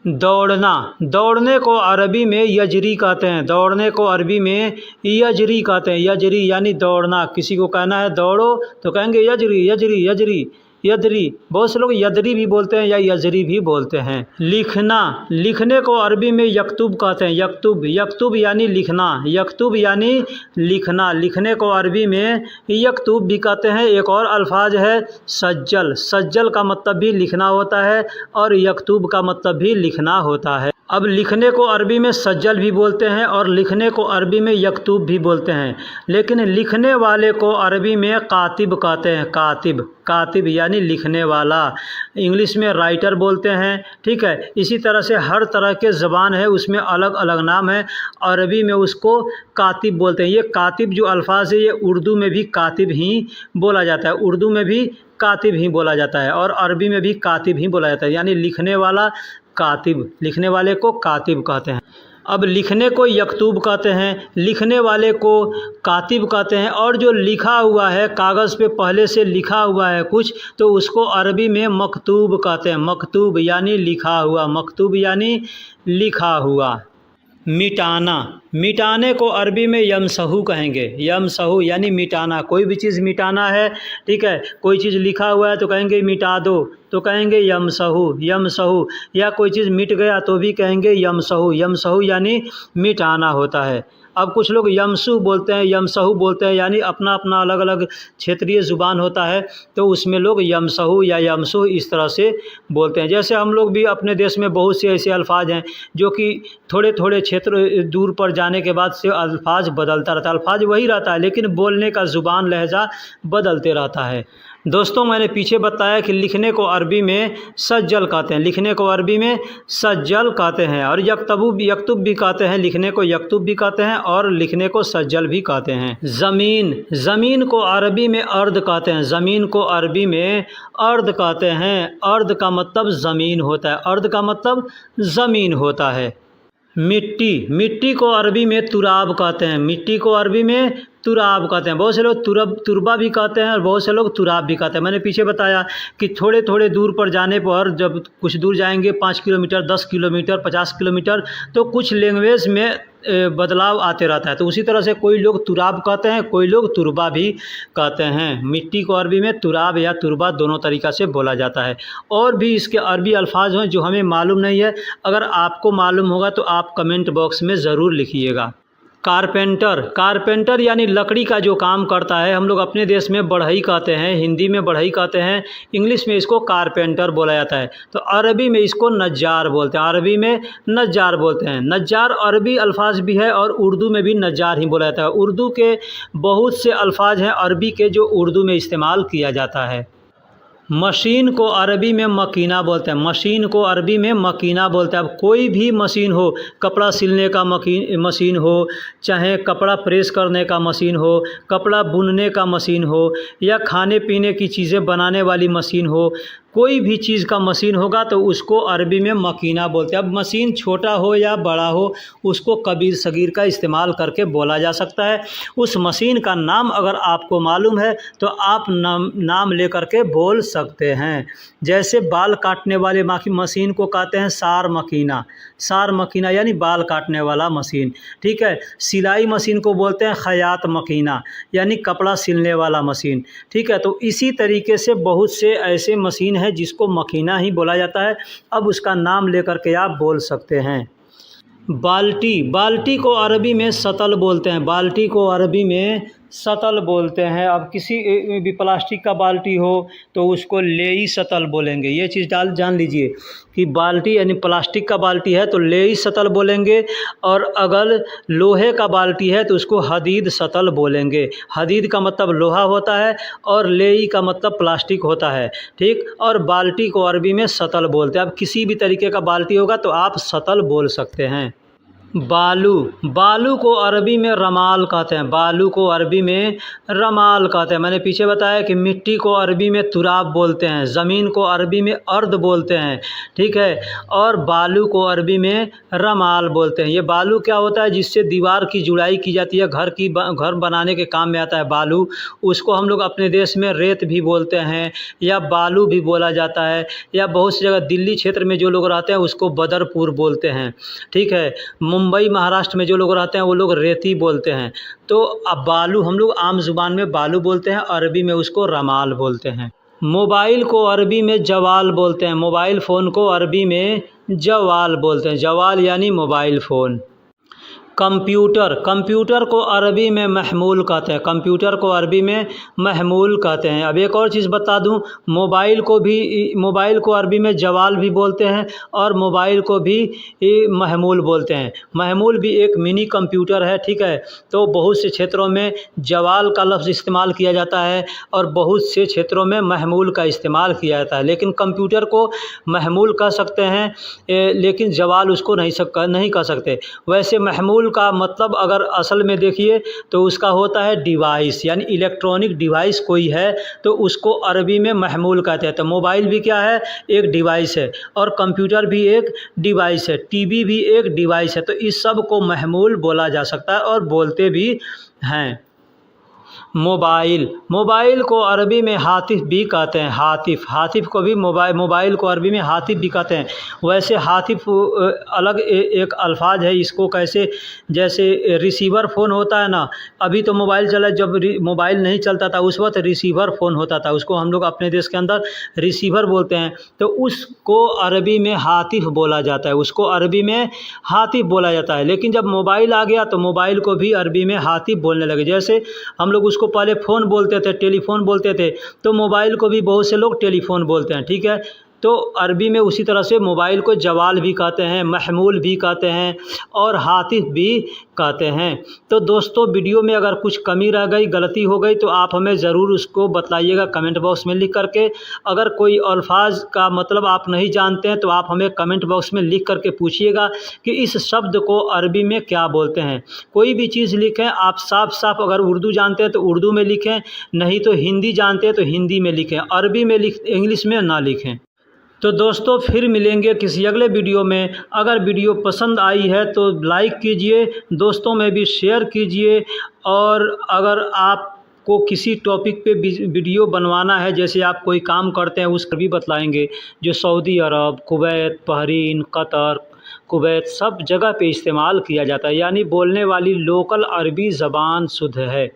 दौड़ने को अरबी में यजरी कहते हैं। दौड़ने को अरबी में यजरी कहते हैं। यजरी यानी दौड़ना। किसी को कहना है दौड़ो तो कहेंगे यजरी यजरी यजरी यदरी। बहुत से लोग यदरी भी बोलते हैं या यजरी भी बोलते हैं। लिखने को अरबी में यकतुब कहते हैं। यकतुब यानी लिखना। यकतुब यानी लिखना। लिखने को अरबी में यकतुब भी कहते हैं। एक और अल्फाज है सज्जल। सज्जल का मतलब भी लिखना होता है और यकतुब का मतलब भी लिखना होता है। अब लिखने को अरबी में सज्जल भी बोलते हैं और लिखने को अरबी में यकतुब भी बोलते हैं, लेकिन लिखने वाले को अरबी में कातिब कहते हैं। कातिब यानी लिखने वाला। इंग्लिश में राइटर बोलते हैं, ठीक है। इसी तरह से हर तरह के ज़बान है उसमें अलग अलग नाम है। अरबी में उसको कातिब बोलते हैं। ये कातिब जो अल्फाज है ये उर्दू में भी कातिब ही बोला जाता है। उर्दू में भी कातिब ही बोला जाता है और अरबी में भी कातिब ही बोला जाता है, यानी लिखने वाला कातिब। लिखने वाले को कातिब कहते हैं। अब लिखने को यकतूब कहते हैं, लिखने वाले को कातिब कहते हैं, और जो लिखा हुआ है कागज़ पे पहले से लिखा हुआ है कुछ तो उसको अरबी में मकतूब कहते हैं। मकतूब यानी लिखा हुआ, मकतूब यानी लिखा हुआ। मिटाने को अरबी में यमसहू कहेंगे। यमसहू यानी मिटाना। कोई भी चीज़ मिटाना है, ठीक है, कोई चीज़ लिखा हुआ है तो कहेंगे मिटा दो तो कहेंगे यमसहू। या कोई चीज़ मिट गया तो भी कहेंगे यमसहू यानी मिटाना होता है। अब कुछ लोग यमसू बोलते हैं, यमसहू बोलते हैं, यानी अपना अपना अलग अलग क्षेत्रीय ज़ुबान होता है तो उसमें लोग यमसहू या यमसू इस तरह से बोलते हैं। जैसे हम लोग भी अपने देश में बहुत से ऐसे अल्फाज हैं जो कि थोड़े थोड़े क्षेत्र दूर पर जाने के बाद से अल्फाज बदलता रहता है। अल्फाज वही रहता है लेकिन बोलने का ज़ुबान लहजा बदलते रहता है। दोस्तों मैंने पीछे बताया कि लिखने को अरबी में सज्जल कहते हैं। लिखने को अरबी में सज्जल कहते हैं और यकतुब भी कहते हैं। लिखने को यकतुब भी कहते हैं और लिखने को सज्जल भी कहते हैं। ज़मीन को अरबी में अर्द कहते हैं। ज़मीन को अरबी में अर्द कहते हैं। अर्द का मतलब ज़मीन होता है। अर्द का मतलब ज़मीन होता है। मिट्टी को अरबी में तुराब कहते हैं। मिट्टी को अरबी में तुराब कहते हैं। बहुत से लोग तुरबा भी कहते हैं और बहुत से लोग तुराब भी कहते हैं। मैंने पीछे बताया कि थोड़े थोड़े दूर पर जाने पर जब कुछ दूर जाएंगे 5 किलोमीटर, 10 किलोमीटर, 50 किलोमीटर तो कुछ लैंग्वेज में बदलाव आते रहता है। तो उसी तरह से कोई लोग तुराब कहते हैं, कोई लोग तुरबा भी कहते हैं। मिट्टी को अरबी में तुराब या तुरबा दोनों तरीक़ा से बोला जाता है। और भी इसके अरबी अल्फाज हैं जो हमें मालूम नहीं है। अगर आपको मालूम होगा तो आप कमेंट बॉक्स में ज़रूर लिखिएगा। कारपेंटर, कारपेंटर यानी लकड़ी का जो काम करता है, हम लोग अपने देश में बढ़ई कहते हैं, हिंदी में बढ़ई कहते हैं, इंग्लिश में इसको कारपेंटर बोला जाता है। तो अरबी में इसको नज्जार बोलते हैं, अरबी में नज्जार बोलते हैं। नज्जार अरबी अल्फाज भी है और उर्दू में भी नज्जार ही बोला जाता है। उर्दू के बहुत से अल्फाज हैं अरबी के जो उर्दू में इस्तेमाल किया जाता है। मशीन को अरबी में मकीना बोलते हैं, मशीन को अरबी में मकीना बोलते हैं। अब कोई भी मशीन हो, कपड़ा सिलने का मशीन हो, चाहे कपड़ा प्रेस करने का मशीन हो, कपड़ा बुनने का मशीन हो, या खाने पीने की चीज़ें बनाने वाली मशीन हो, कोई भी चीज़ का मशीन होगा तो उसको अरबी में मकीना बोलते हैं। अब मशीन छोटा हो या बड़ा हो, उसको कबीर सगीर का इस्तेमाल करके बोला जा सकता है। उस मशीन का नाम अगर आपको मालूम है तो आप नाम लेकर के बोल सकते हैं। जैसे बाल काटने वाले मशीन को कहते हैं सार मकीना, सार मकीना यानी बाल काटने वाला मशीन, ठीक है। सिलाई मशीन को बोलते हैं खयात मकीना यानी कपड़ा सिलने वाला मशीन, ठीक है। तो इसी तरीके से बहुत से ऐसे मशीन है जिसको मकीना ही बोला जाता है। अब उसका नाम लेकर के आप बोल सकते हैं। बाल्टी, बाल्टी को अरबी में सतल बोलते हैं, बाल्टी को अरबी में सतल बोलते हैं। अब किसी भी प्लास्टिक का बाल्टी हो तो उसको लेई सतल बोलेंगे। ये चीज़ जान लीजिए कि बाल्टी यानी प्लास्टिक का बाल्टी है तो लेई सतल बोलेंगे, और अगर लोहे का बाल्टी है तो उसको हदीद सतल बोलेंगे। हदीद का मतलब लोहा होता है और लेई का मतलब प्लास्टिक होता है, ठीक। और बाल्टी को अरबी में सतल बोलते हैं। अब किसी भी तरीके का बाल्टी होगा तो आप सतल बोल सकते हैं। बालू, बालू को अरबी में रमाल कहते हैं, बालू को अरबी में रमाल कहते हैं। मैंने पीछे बताया कि मिट्टी को अरबी में तुराब बोलते हैं, ज़मीन को अरबी में अर्द बोलते हैं, ठीक है। और बालू को अरबी में रमाल बोलते हैं। ये बालू क्या होता है, जिससे दीवार की जुड़ाई की जाती है, घर बनाने के काम में आता है बालू। उसको हम लोग अपने देश में रेत भी बोलते हैं या बालू भी बोला जाता है, या बहुत सी जगह दिल्ली क्षेत्र में जो लोग रहते हैं उसको बदरपुर बोलते हैं, ठीक है। मुंबई महाराष्ट्र में जो लोग रहते हैं वो लोग रेती बोलते हैं। तो अब बालू हम लोग आम ज़ुबान में बालू बोलते हैं, अरबी में उसको रमाल बोलते हैं। मोबाइल को अरबी में जवाल बोलते हैं, मोबाइल फ़ोन को अरबी में जवाल बोलते हैं, जवाल यानी मोबाइल फ़ोन। कंप्यूटर, कंप्यूटर को अरबी में महमूल कहते हैं, कंप्यूटर को अरबी में महमूल कहते हैं। अब एक और चीज़ बता दूं, मोबाइल को अरबी में जवाल भी बोलते हैं और मोबाइल को भी महमूल बोलते हैं। महमूल भी एक मिनी कंप्यूटर है, ठीक है। तो बहुत से क्षेत्रों में जवाल का लफ्ज़ इस्तेमाल किया जाता है और बहुत से क्षेत्रों में महमूल का इस्तेमाल किया जाता है। लेकिन कंप्यूटर को महमूल कह सकते हैं, लेकिन जवाल उसको नहीं कह सकते। वैसे महमूल का मतलब अगर असल में देखिए तो उसका होता है डिवाइस, यानी इलेक्ट्रॉनिक डिवाइस कोई है तो उसको अरबी में महमूल कहते हैं। तो मोबाइल भी क्या है, एक डिवाइस है, और कंप्यूटर भी एक डिवाइस है, टीवी भी एक डिवाइस है। तो इस सब को महमूल बोला जा सकता है और बोलते भी हैं। मोबाइल, मोबाइल को अरबी में हातिफ भी कहते हैं, हातिफ, हातिफ को भी मोबाइल को अरबी में हातिफ भी कहते हैं। वैसे हातिफ अलग एक अल्फाज है, इसको कैसे, जैसे रिसीवर फ़ोन होता है ना, अभी तो मोबाइल चला, जब मोबाइल नहीं चलता था उस वक्त रिसीवर फ़ोन होता था, उसको हम लोग अपने देश के अंदर रिसीवर बोलते हैं। तो उसको अरबी में हातिफ बोला जाता है, उसको अरबी में हातिफ बोला जाता है। लेकिन जब मोबाइल आ गया तो मोबाइल को भी अरबी में हातिफ बोलने लगे। जैसे हम लोग उसको पहले फ़ोन बोलते थे, टेलीफोन बोलते थे, तो मोबाइल को भी बहुत से लोग टेलीफोन बोलते हैं, ठीक है। तो अरबी में उसी तरह से मोबाइल को जवाल भी कहते हैं, महमूल भी कहते हैं और हातिफ भी कहते हैं। तो दोस्तों, वीडियो में अगर कुछ कमी रह गई, गलती हो गई, तो आप हमें ज़रूर उसको बताइएगा कमेंट बॉक्स में लिख करके। अगर कोई अल्फाज का मतलब आप नहीं जानते हैं तो आप हमें कमेंट बॉक्स में लिख करके पूछिएगा कि इस शब्द को अरबी में क्या बोलते हैं। कोई भी चीज़ लिखें आप साफ साफ, अगर उर्दू जानते हैं तो उर्दू में लिखें, नहीं तो हिंदी जानते हैं तो हिंदी में लिखें, अरबी में इंग्लिश में ना लिखें। तो दोस्तों, फिर मिलेंगे किसी अगले वीडियो में। अगर वीडियो पसंद आई है तो लाइक कीजिए, दोस्तों में भी शेयर कीजिए, और अगर आपको किसी टॉपिक पे वीडियो बनवाना है, जैसे आप कोई काम करते हैं उसका भी बतलाएंगे, जो सऊदी अरब, कुवैत, बहरीन, कतर, कुवैत सब जगह पे इस्तेमाल किया जाता है, यानी बोलने वाली लोकल अरबी ज़बान शुद्ध है।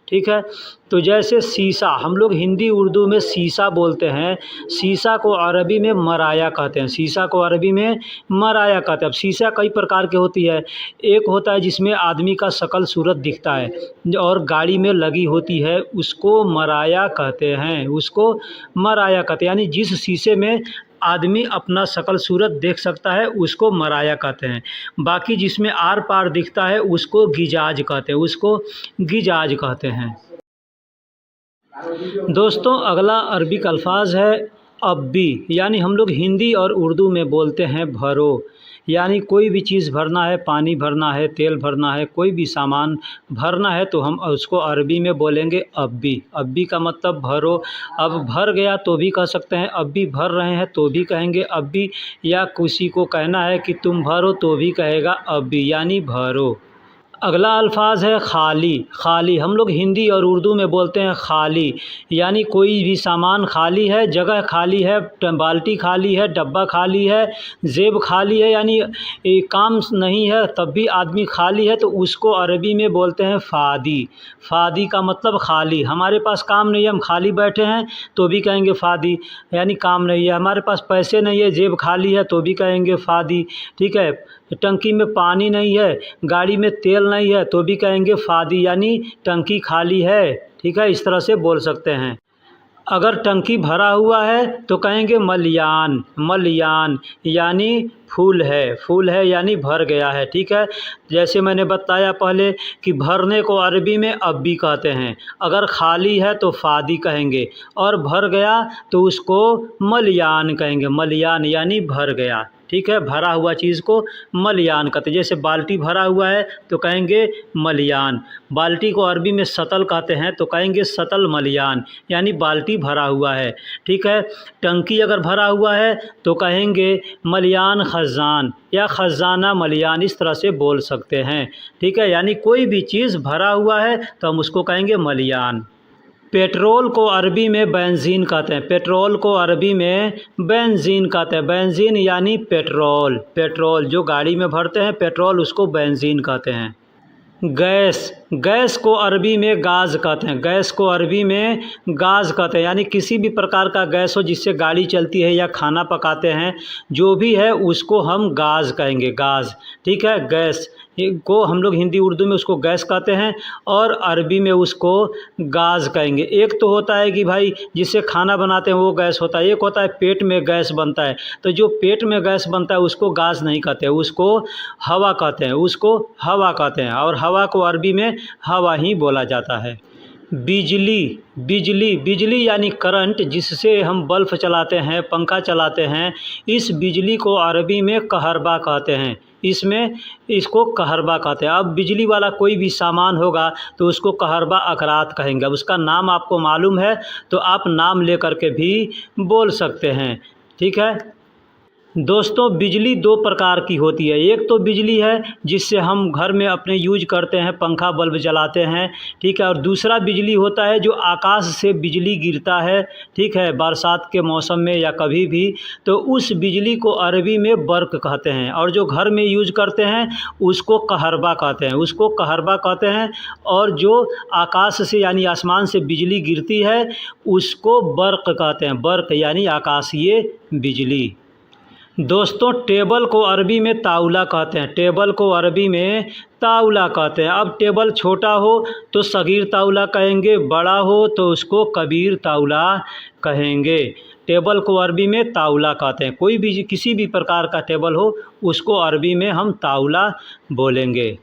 ठीक है। तो जैसे शीशा, हम लोग हिंदी उर्दू में शीशा बोलते हैं, शीशा को अरबी में मराया कहते हैं, शीशा को अरबी में मराया कहते हैं। अब शीशा कई प्रकार के होती है, एक होता है जिसमें आदमी का शकल सूरत दिखता है और गाड़ी में लगी होती है, उसको मराया कहते हैं, उसको मराया कहते हैं, यानी जिस शीशे में आदमी अपना शकल सूरत देख सकता है उसको मराया कहते हैं। बाकी जिसमें आर पार दिखता है उसको गिजाज कहते हैं, उसको गिजाज कहते हैं। दोस्तों अगला अरबिक अल्फाज है अब्बी, यानी हम लोग हिंदी और उर्दू में बोलते हैं भरो, यानी कोई भी चीज़ भरना है, पानी भरना है, तेल भरना है, कोई भी सामान भरना है तो हम उसको अरबी में बोलेंगे अब्बी। अब्बी का मतलब भरो। अब भर गया तो भी कह सकते हैं, अब्बी भर रहे हैं तो भी कहेंगे अब्बी, या किसी को कहना है कि तुम भरो तो भी कहेगा अब्बी, यानी भरो। अगला अल्फाज है खाली। खाली हम लोग हिंदी और उर्दू में बोलते हैं खाली, यानी कोई भी सामान खाली है, जगह खाली है, बाल्टी खाली है, डब्बा खाली है, जेब खाली है, यानी काम नहीं है तब भी आदमी खाली है तो उसको अरबी में बोलते हैं फ़ादी। फ़ादी का मतलब खाली। हमारे पास काम नहीं है, हम खाली बैठे हैं तो भी कहेंगे फ़ादी, यानी काम नहीं है। हमारे पास पैसे नहीं है, जेब खाली है तो भी कहेंगे फ़ादी। ठीक है। टंकी में पानी नहीं है, गाड़ी में तेल नहीं है तो भी कहेंगे फ़ादी, यानी टंकी खाली है। ठीक है, इस तरह से बोल सकते हैं। अगर टंकी भरा हुआ है तो कहेंगे मलियान। मलियान यानी फूल है, फूल है यानी भर गया है। ठीक है। जैसे मैंने बताया पहले कि भरने को अरबी में अब्बी कहते हैं, अगर खाली है तो फ़ादी कहेंगे, और भर गया तो उसको मलियान कहेंगे। मलियान यानी भर गया। ठीक है। भरा हुआ चीज़ को मलियान कहते हैं। जैसे बाल्टी भरा हुआ है तो कहेंगे मलियान। बाल्टी को अरबी में सतल कहते हैं तो कहेंगे सतल मलियान, यानी बाल्टी भरा हुआ है। ठीक है। टंकी अगर भरा हुआ है तो कहेंगे मलियान खजान या खजाना मलियान, इस तरह से बोल सकते हैं। ठीक है। यानी कोई भी चीज़ भरा हुआ है तो हम उसको कहेंगे मलियान। पेट्रोल को अरबी में बेंजीन कहते हैं। पेट्रोल को अरबी में बेंजीन कहते हैं। बेंजीन यानी पेट्रोल। पेट्रोल जो गाड़ी में भरते हैं पेट्रोल, उसको बेंजीन कहते हैं। गैस, गैस को अरबी में गाज कहते हैं। गैस को अरबी में गाज कहते हैं, यानी किसी भी प्रकार का गैस हो जिससे गाड़ी चलती है या खाना पकाते हैं, जो भी है उसको हम गाज कहेंगे, गाज। ठीक है। गैस को हम लोग हिंदी उर्दू में उसको गैस कहते हैं और अरबी में उसको गाज कहेंगे। एक तो होता है कि भाई जिससे खाना बनाते हैं वो गैस होता है, एक होता है पेट में गैस बनता है, तो जो पेट में गैस बनता है उसको गाज नहीं कहते, उसको हवा कहते हैं, उसको हवा कहते हैं, और हवा को अरबी में हवा ही बोला जाता है। बिजली, बिजली, बिजली यानी करंट, जिससे हम बल्ब चलाते हैं, पंखा चलाते हैं, इस बिजली को अरबी में कहरबा कहते हैं। इसको कहरबा कहते हैं। अब बिजली वाला कोई भी सामान होगा तो उसको कहरबा अकरात कहेंगे। अब उसका नाम आपको मालूम है तो आप नाम लेकर के भी बोल सकते हैं। ठीक है। दोस्तों बिजली दो प्रकार की होती है। एक तो बिजली है जिससे हम घर में अपने यूज करते हैं, पंखा बल्ब जलाते हैं। ठीक है। और दूसरा बिजली होता है जो आकाश से बिजली गिरता है, ठीक है, बरसात के मौसम में या कभी भी, तो उस बिजली को अरबी में बर्क कहते हैं। और जो घर में यूज करते हैं उसको कहरबा कहते हैं, उसको कहरबा कहते हैं। और जो आकाश से यानी आसमान से बिजली गिरती है उसको बर्क कहते हैं। बर्क यानी आकाशीय बिजली। दोस्तों टेबल को अरबी में ताउला कहते हैं। टेबल को अरबी में ताउला कहते हैं। अब टेबल छोटा हो तो सगीर ताउला कहेंगे, बड़ा हो तो उसको कबीर ताउला कहेंगे। टेबल को अरबी में ताउला कहते हैं। कोई भी किसी भी प्रकार का टेबल हो उसको अरबी में हम ताउला बोलेंगे।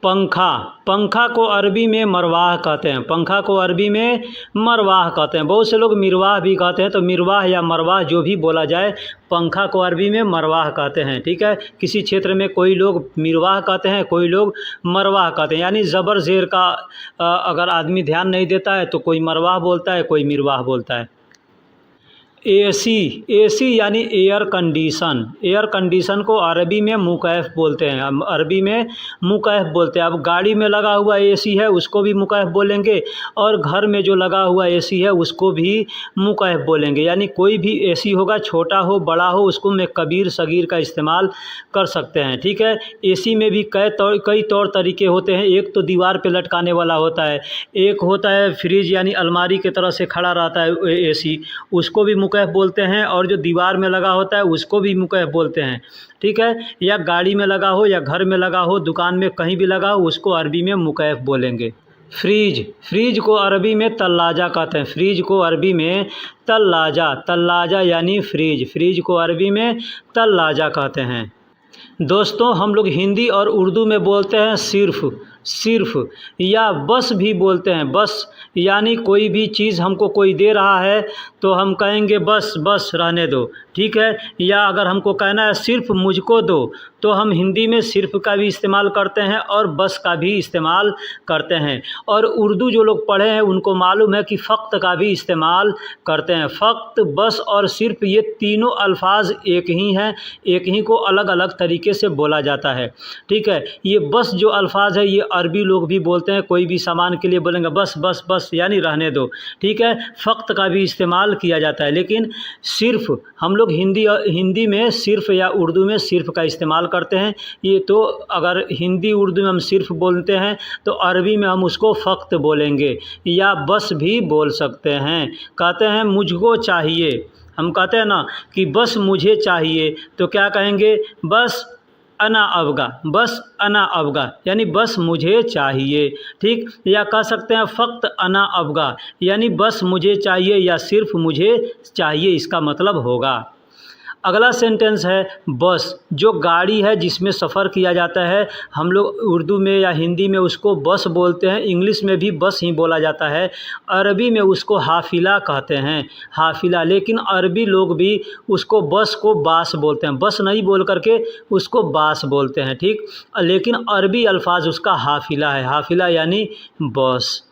पंखा, पंखा को अरबी में मरवाह कहते हैं। पंखा को अरबी में मरवाह कहते हैं। बहुत से लोग मिरवाह भी कहते हैं, तो मिरवाह या मरवाह जो भी बोला जाए, पंखा को अरबी में मरवाह कहते हैं। ठीक है। किसी क्षेत्र में कोई लोग मिरवाह कहते हैं, कोई लोग मरवाह कहते हैं, यानी ज़बर ज़ेर का अगर आदमी ध्यान नहीं देता है तो कोई मरवाह बोलता है, कोई मिरवाह बोलता है। एसी यानी एयर कंडीशन। एयर कंडीशन को अरबी में मुकैफ बोलते हैं, हम अरबी में मुकैफ बोलते हैं। अब गाड़ी में लगा हुआ एसी है उसको भी मुकैफ बोलेंगे, और घर में जो लगा हुआ एसी है उसको भी मुकैफ बोलेंगे। यानी कोई भी एसी होगा, छोटा हो बड़ा हो, उसको में कबीर सगीर का इस्तेमाल कर सकते हैं। ठीक है। एसी में भी कई तौर तरीके होते हैं। एक तो दीवार पे लटकाने वाला होता है, एक होता है फ्रिज यानी अलमारी की तरह से खड़ा रहता है एसी, उसको भी मुकैफ बोलते हैं। और जो दीवार में लगा होता है उसको भी मुकैफ बोलते हैं। ठीक है। या गाड़ी में लगा हो या घर में लगा हो, दुकान में कहीं भी लगा हो, उसको अरबी में मुकैफ बोलेंगे। फ्रीज को अरबी में तल्लाजा कहते हैं। फ्रीज को अरबी में तल्लाजा यानी फ्रीज को अरबी में तल्लाजा कहते हैं। दोस्तों हम लोग हिंदी और उर्दू में बोलते हैं सिर्फ या बस भी बोलते हैं। बस यानी कोई भी चीज़ हमको कोई दे रहा है तो हम कहेंगे बस रहने दो। ठीक है। या अगर हमको कहना है सिर्फ मुझको दो, तो हम हिंदी में सिर्फ का भी इस्तेमाल करते हैं और बस का भी इस्तेमाल करते हैं। और उर्दू जो लोग पढ़े हैं उनको मालूम है कि फ़क़्त का भी इस्तेमाल करते हैं। फ़क़्त, बस और सिर्फ ये तीनों अल्फाज एक ही हैं, एक ही को अलग अलग तरीके से बोला जाता है। ठीक है। ये बस जो अल्फाज है ये अरबी लोग भी बोलते हैं। कोई भी सामान के लिए बोलेंगे बस यानी रहने दो। ठीक है। फ़क़्त का भी इस्तेमाल किया जाता है, लेकिन सिर्फ हम लोग हिंदी में सिर्फ या उर्दू में सिर्फ का इस्तेमाल करते हैं। ये तो अगर हिंदी उर्दू में हम सिर्फ बोलते हैं तो अरबी में हम उसको फ़क़्त बोलेंगे, या बस भी बोल सकते हैं। कहते हैं मुझको चाहिए, हम कहते हैं ना कि बस मुझे चाहिए, तो क्या कहेंगे? बस अना अबगा यानी बस मुझे चाहिए। ठीक। या कह सकते हैं फ़क़्त अना अबगा यानी बस मुझे चाहिए या सिर्फ मुझे चाहिए, इसका मतलब होगा। अगला सेंटेंस है बस, जो गाड़ी है जिसमें सफ़र किया जाता है, हम लोग उर्दू में या हिंदी में उसको बस बोलते हैं, इंग्लिश में भी बस ही बोला जाता है। अरबी में उसको हाफिला कहते हैं, हाफिला। लेकिन अरबी लोग भी उसको बस को बास बोलते हैं, बस नहीं बोल करके उसको बास बोलते हैं। ठीक। लेकिन अरबी अल्फाज उसका हाफिला है, हाफिला यानी बस।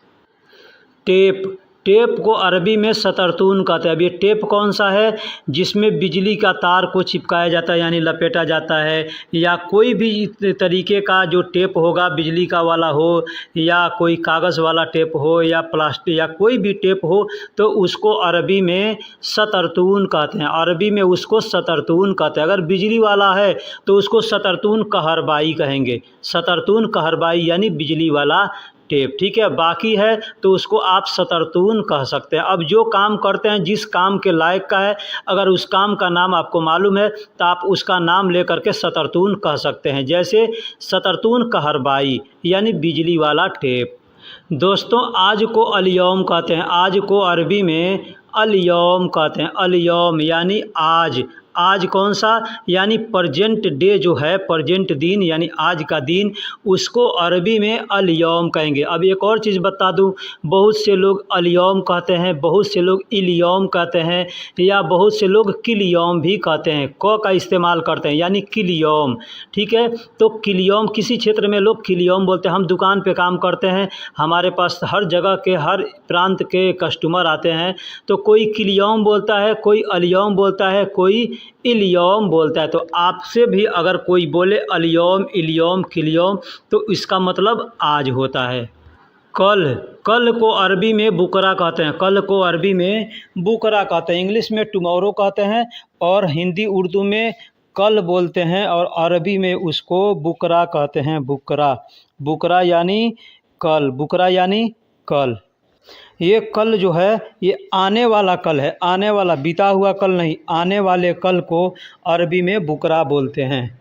टेप को अरबी में सतरतून कहते हैं। अब ये टेप कौन सा है? जिसमें बिजली का तार को चिपकाया जाता है यानी लपेटा जाता है, या कोई भी तरीके का जो टेप होगा, बिजली का वाला हो या कोई कागज़ वाला टेप हो या प्लास्टिक या कोई भी टेप हो, तो उसको अरबी में सतरतून कहते हैं। अरबी में उसको सतरतून कहते हैं। अगर बिजली वाला है तो उसको सतरतून कहरबाई कहेंगे, सतरतून कहरबाई यानी बिजली वाला टेप। ठीक है। बाकी है तो उसको आप सतरतून कह सकते हैं। अब जो काम करते हैं, जिस काम के लायक का है, अगर उस काम का नाम आपको मालूम है तो आप उसका नाम ले करके सतरतून कह सकते हैं। जैसे सतरतून कहरबाई यानी बिजली वाला टेप। दोस्तों आज को अलयौम कहते हैं। आज को अरबी में अलयौम कहते हैं। अलयौम यानी आज कौन सा? यानी प्रजेंट डे जो है, प्रजेंट दिन यानी आज का दिन, उसको अरबी में अलयौम कहेंगे। अब एक और चीज़ बता दूं, बहुत से लोग अलयौम कहते हैं, बहुत से लोग इलियौम कहते हैं, या बहुत से लोग किलियौम भी कहते हैं। क का इस्तेमाल करते हैं यानी किलियौम। ठीक है। तो किलियौम किसी क्षेत्र में लोग किलियौम बोलते हैं। हम दुकान पे काम करते हैं, हमारे पास हर जगह के हर प्रांत के कस्टमर आते हैं, तो कोई किलियौम बोलता है, कोई अलयौम बोलता है, कोई इलियौम बोलता है। तो आपसे भी अगर कोई बोले अलयौम, इलियौम, किलियौम, तो इसका मतलब आज होता है। कल को अरबी में बुकरा कहते हैं। कल को अरबी में बुकरा कहते हैं। इंग्लिश में टुमारो कहते हैं और हिंदी उर्दू में कल बोलते हैं, और अरबी में उसको बुकरा कहते हैं। बुकरा यानी कल, बुकरा यानी कल। ये कल जो है ये आने वाला कल है, आने वाला, बीता हुआ कल नहीं, आने वाले कल को अरबी में बुकरा बोलते हैं।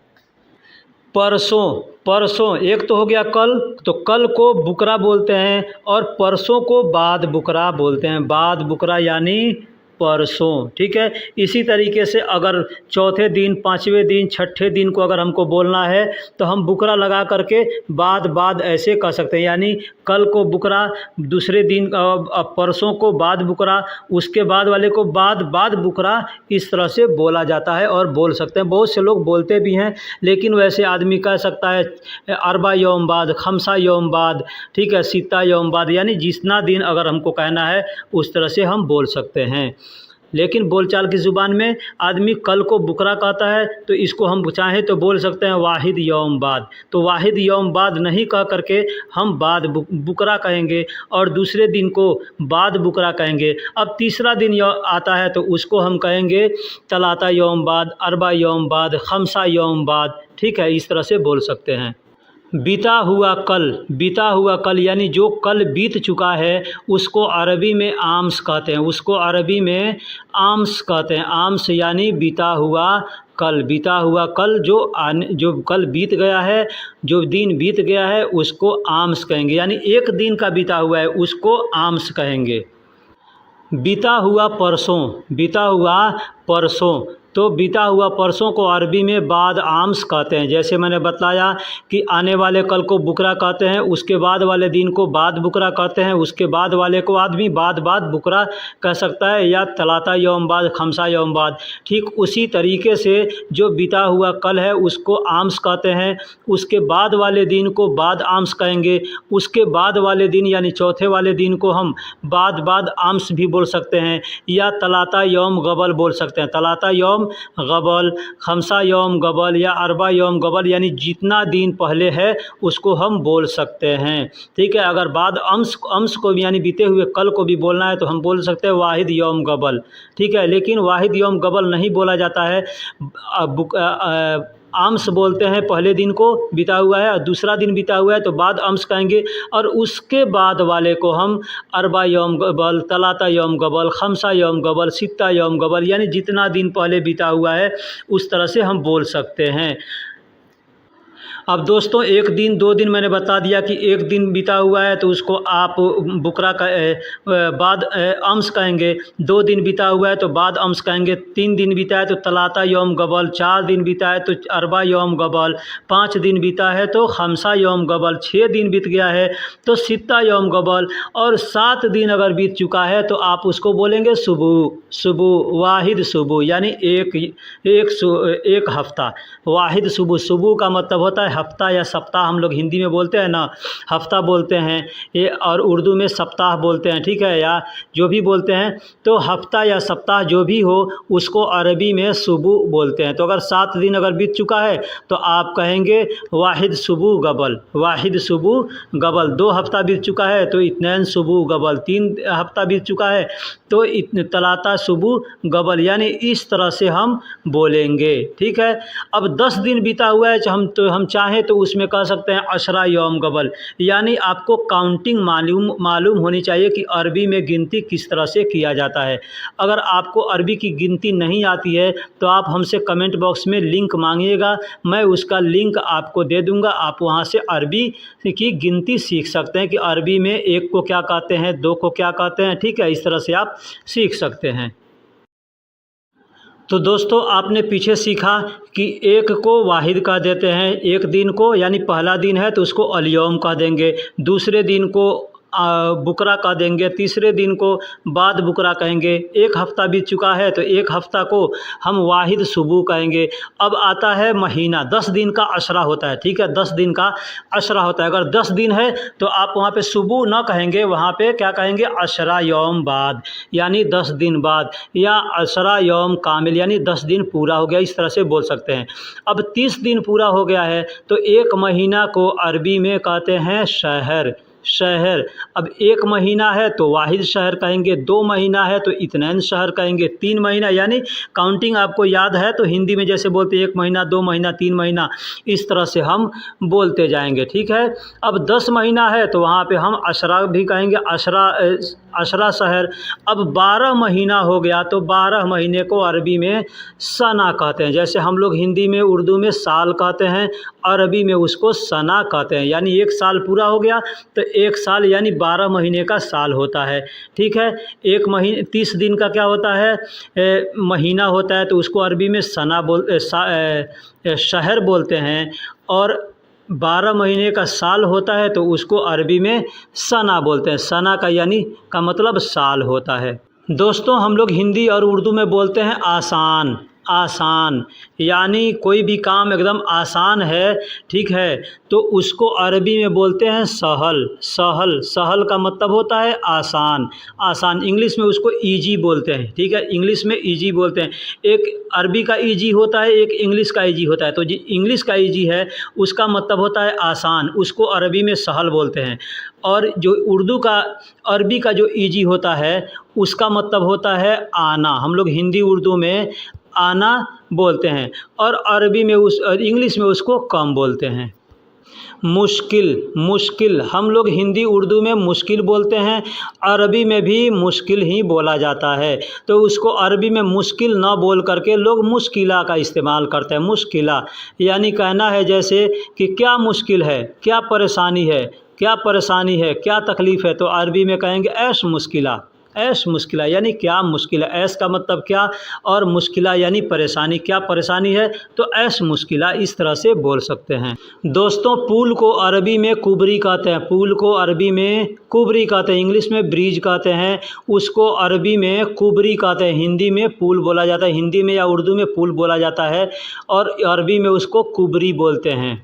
परसों एक तो हो गया कल, तो कल को बुकरा बोलते हैं, और परसों को बाद बुकरा बोलते हैं। बाद बुकरा यानी परसों। ठीक है। इसी तरीके से अगर चौथे दिन, पाँचवें दिन, छठे दिन को अगर हमको बोलना है तो हम बुकरा लगा करके बाद ऐसे कह सकते हैं। यानी कल को बुकरा, दूसरे दिन परसों को बाद बुकरा, उसके बाद वाले को बाद बुकरा, इस तरह से बोला जाता है और बोल सकते हैं। बहुत से लोग बोलते भी हैं, लेकिन वैसे आदमी कह सकता है अरबा यौम बाद, खमसा यौम बाद, ठीक है, सित्ता यौम बाद, यानी जितना दिन अगर हमको कहना है उस तरह से हम बोल सकते हैं। लेकिन बोलचाल की ज़ुबान में आदमी कल को बुकरा कहता है, तो इसको हम चाहें तो बोल सकते हैं वाहिद यौम बाद। तो वाहिद यौम बाद नहीं कह करके हम बाद बुकरा कहेंगे और दूसरे दिन को बाद बुकरा कहेंगे। अब तीसरा दिन आता है तो उसको हम कहेंगे तलाता यौम बाद, अरबा यौम बाद, खमसा यौम बाद। ठीक है, इस तरह से बोल सकते हैं। बीता हुआ कल यानी जो कल बीत चुका है उसको अरबी में आम्स कहते हैं, उसको अरबी में आम्स कहते हैं। आम्स यानी बीता हुआ कल जो कल बीत गया है, जो दिन बीत गया है उसको आम्स कहेंगे। यानी एक दिन का बीता हुआ है उसको आम्स कहेंगे। बीता हुआ परसों, तो बीता हुआ परसों को अरबी में बाद आम्स कहते हैं। जैसे मैंने बताया कि आने वाले कल को बुकरा कहते हैं, उसके बाद वाले दिन को बाद बुकरा कहते हैं, उसके बाद वाले को आदमी बाद बुकरा कह सकता है, या तलाता यौम बाद, खमसा यौम बाद। ठीक उसी तरीके से जो बीता हुआ कल है उसको आम्स कहते हैं, उसके बाद वाले दिन को बाद आम्स कहेंगे, उसके बाद वाले दिन यानी चौथे वाले दिन को हम बाद आम्स भी बोल सकते हैं, या तलाता यौम गबल बोल सकते हैं। तलाता यौम गबल, खमसा यौम गबल या अरबा यौम गबल, यानी जितना दिन पहले है उसको हम बोल सकते हैं। ठीक है, अगर बाद अम्स को भी यानी बीते हुए कल को भी बोलना है तो हम बोल सकते हैं वाहिद यौम गबल। ठीक है, लेकिन वाहिद यौम गबल नहीं बोला जाता है। आम्स बोलते हैं पहले दिन को बीता हुआ है और दूसरा दिन बीता हुआ है तो बाद आम्स कहेंगे, और उसके बाद वाले को हम अरबा यौम गबल, तलाता यौम गबल, खमसा यौम गबल, सित्ता यौम गबल, यानी जितना दिन पहले बीता हुआ है उस तरह से हम बोल सकते हैं। अब दोस्तों एक दिन दो दिन मैंने बता दिया कि एक दिन बीता हुआ है तो उसको आप बुकरा का बाद अम्स कहेंगे, 2 दिन बीता हुआ है तो बाद अम्स कहेंगे, 3 दिन बीता है तो तलाता यौम गबल, 4 दिन बीता है तो अरबा यौम गबल, 5 दिन बीता है तो खमसा यौम गबल, 6 दिन बीत गया है तो सित्ता यौम गबल, और 7 दिन अगर बीत चुका है तो आप उसको बोलेंगे सुबह, वाहिद सुबह, यानी एक हफ्ता। वाहिद सुबह का मतलब होता है हफ्ता या सप्ताह, हम लोग हिंदी में बोलते हैं ना, हफ्ता बोलते हैं ये, और उर्दू में सप्ताह बोलते हैं। ठीक है, या जो भी बोलते हैं, तो हफ्ता या सप्ताह जो भी हो उसको अरबी में सुबह बोलते हैं। तो अगर 7 दिन अगर बीत चुका है तो आप कहेंगे वाहिद सुबह गबल, वाहिद सुबह गबल। 2 हफ्ता बीत चुका है तो इत्नैन सुबह गबल, 3 हफ्ता बीत चुका है तो तलाता सुबह गबल, यानी इस तरह से हम बोलेंगे। ठीक है, अब 10 दिन बीता हुआ है हम चाहें तो उसमें कह सकते हैं अशरा यौम गबल, यानी आपको काउंटिंग मालूम होनी चाहिए कि अरबी में गिनती किस तरह से किया जाता है। अगर आपको अरबी की गिनती नहीं आती है तो आप हमसे कमेंट बॉक्स में लिंक मांगिएगा, मैं उसका लिंक आपको दे दूंगा, आप वहां से अरबी की गिनती सीख सकते हैं कि अरबी में 1 को क्या कहते हैं, 2 को क्या कहते हैं। ठीक है, इस तरह से आप सीख सकते हैं। तो दोस्तों आपने पीछे सीखा कि एक को वाहिद कह देते हैं, एक दिन को यानी पहला दिन है तो उसको अलयौम कह देंगे, दूसरे दिन को बुकरा कह देंगे, तीसरे दिन को बाद बुकरा कहेंगे। 1 हफ्ता बीत चुका है तो 1 हफ्ता को हम वाहिद सुबह कहेंगे। अब आता है महीना, 10 दिन का अशरा होता है। ठीक है, 10 दिन का अशरा होता है। अगर 10 दिन है तो आप वहाँ पे सुबह ना कहेंगे, वहाँ पे क्या कहेंगे अशरा यौम बाद, यानी 10 दिन बाद, या अशरा यौम कामिल यानी 10 दिन पूरा हो गया, इस तरह से बोल सकते हैं। अब 30 दिन पूरा हो गया है तो 1 महीना को अरबी में कहते हैं शहर। अब 1 महीना है तो वाहिद शहर कहेंगे, 2 महीना है तो इत्नैन शहर कहेंगे, 3 महीना यानी काउंटिंग आपको याद है तो हिंदी में जैसे बोलते हैं 1 महीना, 2 महीना, 3 महीना, इस तरह से हम बोलते जाएंगे। ठीक है, अब 10 महीना है तो वहाँ पे हम अशरा भी कहेंगे, अशरा शहर। अब 12 महीना हो गया तो 12 महीने को अरबी में सना कहते हैं। जैसे हम लोग हिंदी में उर्दू में साल कहते हैं, अरबी में उसको सना कहते हैं। यानी 1 साल पूरा हो गया तो 1 साल यानी 12 महीने का साल होता है। ठीक है, 1 महीने 30 दिन का क्या होता है महीना होता है तो उसको अरबी में शहर बोलते हैं, और 12 महीने का साल होता है तो उसको अरबी में सना बोलते हैं। सना का यानी का मतलब साल होता है। दोस्तों हम लोग हिंदी और उर्दू में बोलते हैं आसान, यानी कोई भी काम एकदम आसान है, ठीक है, तो उसको अरबी में बोलते हैं सहल। सहल, सहल का मतलब होता है आसान। आसान इंग्लिश में उसको ईजी बोलते हैं, ठीक है, इंग्लिश में ईजी बोलते हैं। एक अरबी का ईजी होता है, एक इंग्लिश का ईजी होता है। तो जो इंग्लिश का ईजी है उसका मतलब होता है आसान, उसको अरबी में सहल बोलते हैं। और जो उर्दू का अरबी का जो ईजी होता है उसका मतलब होता है आना। हम लोग हिंदी उर्दू में आना बोलते हैं और अरबी में इंग्लिश में उसको कम बोलते हैं। मुश्किल, मुश्किल हम लोग हिंदी उर्दू में मुश्किल बोलते हैं, अरबी में भी मुश्किल ही बोला जाता है। तो उसको अरबी में मुश्किल ना बोल करके लोग मुश्किला का इस्तेमाल करते हैं। मुश्किला यानी कहना है जैसे कि क्या मुश्किल है, क्या परेशानी है, क्या परेशानी है, क्या तकलीफ़ है, तो अरबी में कहेंगे ऐश मुश्किला। ऐश मुश्किला यानी क्या मुश्किल है, ऐश का मतलब क्या और मुश्किला यानी परेशानी, क्या परेशानी है, तो ऐश मुश्किला इस तरह से बोल सकते हैं। दोस्तों पुल को अरबी में कुबरी कहते हैं, पुल को अरबी में कुबरी कहते हैं, इंग्लिश में ब्रिज कहते हैं, उसको अरबी में कुबरी कहते हैं। हिंदी में पुल बोला जाता है, हिंदी में या उर्दू में पुल बोला जाता है और अरबी में उसको कुबरी बोलते हैं।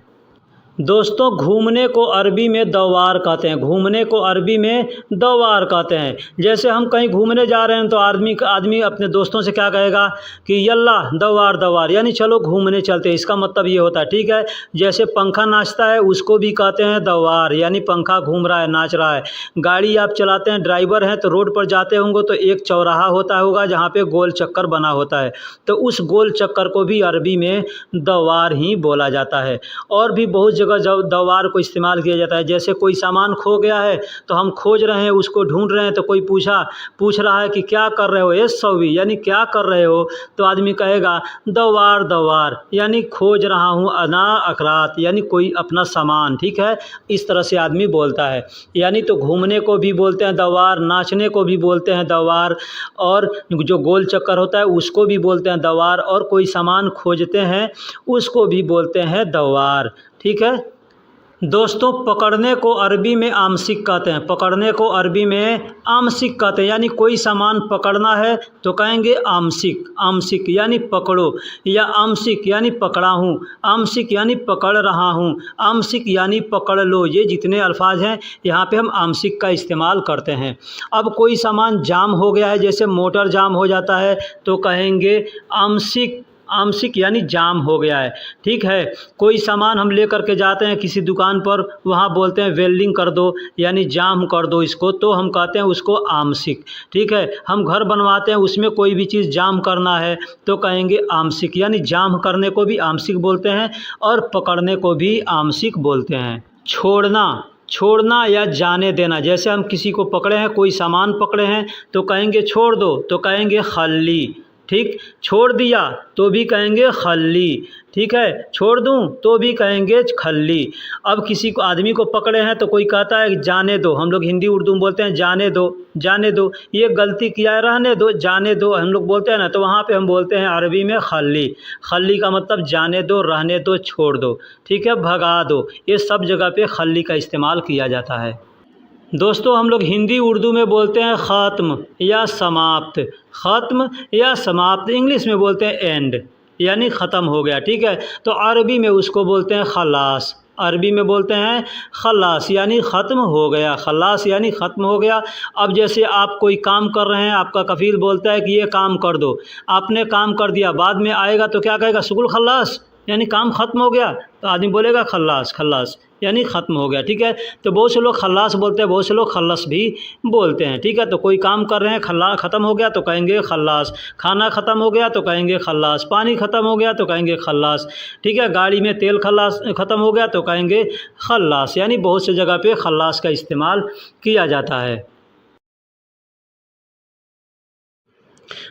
दोस्तों घूमने को अरबी में दवार कहते हैं, घूमने को अरबी में दवार कहते हैं। जैसे हम कहीं घूमने जा रहे हैं तो आदमी अपने दोस्तों से क्या कहेगा कि यल्ला दवार दवार, यानी चलो घूमने चलते हैं, इसका मतलब ये होता है, ठीक है। जैसे पंखा नाचता है उसको भी कहते हैं दवार, यानी पंखा घूम रहा है, नाच रहा है। गाड़ी आप चलाते हैं, ड्राइवर हैं, तो रोड पर जाते होंगे तो एक चौराहा होता होगा जहाँ पे गोल चक्कर बना होता है, तो उस गोल चक्कर को भी अरबी में दवार ही बोला जाता है। और भी बहुत जगह जब दवार को इस्तेमाल किया जाता है। जैसे कोई सामान खो गया है तो हम खोज रहे हैं, उसको ढूंढ रहे हैं, तो कोई पूछ रहा है कि क्या कर रहे हो, ए सौवी, यानी क्या कर रहे हो, तो आदमी कहेगा दवार दवार, यानी खोज रहा हूँ, अना अकरात, यानी कोई अपना सामान, ठीक है, इस तरह से आदमी बोलता है। यानी तो घूमने को भी बोलते हैं दवार, नाचने को भी बोलते हैं दवार, और जो गोल चक्कर होता है उसको भी बोलते हैं दवार, और कोई सामान खोजते हैं उसको भी बोलते हैं दवार, ठीक है। दोस्तों पकड़ने को अरबी में आमसिक कहते हैं, पकड़ने को अरबी में आमसिक कहते हैं, यानी कोई सामान पकड़ना है तो कहेंगे आमसिक। आमसिक यानी पकड़ो, या आमसिक यानी पकड़ा हूँ, आमसिक यानी पकड़ रहा हूँ, आमसिक यानी पकड़ लो। ये जितने अल्फाज हैं यहाँ पे हम आमसिक का इस्तेमाल करते हैं। अब कोई सामान जाम हो गया है, जैसे मोटर जाम हो जाता है तो कहेंगे आमसिक, आंशिक यानी जाम हो गया है, ठीक है। कोई सामान हम ले करके जाते हैं किसी दुकान पर, वहाँ बोलते हैं वेल्डिंग कर दो, यानी जाम कर दो इसको, तो हम कहते हैं उसको आंशिक, ठीक है। हम घर बनवाते हैं, उसमें कोई भी चीज़ जाम करना है तो कहेंगे आंशिक, यानी जाम करने को भी आंशिक बोलते हैं और पकड़ने को भी आंशिक बोलते हैं। छोड़ना, छोड़ना या जाने देना, जैसे हम किसी को पकड़े हैं, कोई सामान पकड़े हैं तो कहेंगे छोड़ दो, तो कहेंगे खल्ली, ठीक। छोड़ दिया तो भी कहेंगे खल्ली, ठीक है। छोड़ दूं तो भी कहेंगे खल्ली। अब किसी को आदमी को पकड़े हैं तो कोई कहता है जाने दो, हम लोग हिंदी उर्दू में बोलते हैं जाने दो, जाने दो, ये गलती किया है, रहने दो, जाने दो हम लोग बोलते हैं ना, तो वहाँ पे हम बोलते हैं अरबी में खल्ली। खल्ली का मतलब जाने दो, रहने दो, छोड़ दो, ठीक है, भगा दो, ये सब जगह पे खल्ली का इस्तेमाल किया जाता है। दोस्तों हम लोग हिंदी उर्दू में बोलते हैं ख़त्म या समाप्त, ख़त्म या समाप्त, इंग्लिश में बोलते हैं एंड, यानी ख़त्म हो गया, ठीक है। तो अरबी में उसको बोलते हैं खलास, अरबी में बोलते हैं खलास यानी ख़त्म हो गया, खलास यानी ख़त्म हो गया। अब जैसे आप कोई काम कर रहे हैं, आपका कफ़ील बोलता है कि ये काम कर दो, आपने काम कर दिया, बाद में आएगा तो क्या कहेगा, शुगुल खलास, यानी काम ख़त्म हो गया, तो आदमी बोलेगा खल्लास, खल्लास यानी ख़त्म हो गया, ठीक है। तो बहुत से लोग खल्लास बोलते हैं, बहुत से लोग खल्लास भी बोलते हैं, ठीक है। तो कोई काम कर रहे हैं, ख़त्म हो गया तो कहेंगे खल्लास, खाना ख़त्म हो गया तो कहेंगे खल्लास, पानी ख़त्म हो गया तो कहेंगे खल्लास, ठीक है। गाड़ी में तेल खल्लास ख़त्म हो गया तो कहेंगे खल्लास, यानी बहुत से जगह पे खल्लास का इस्तेमाल किया जाता है।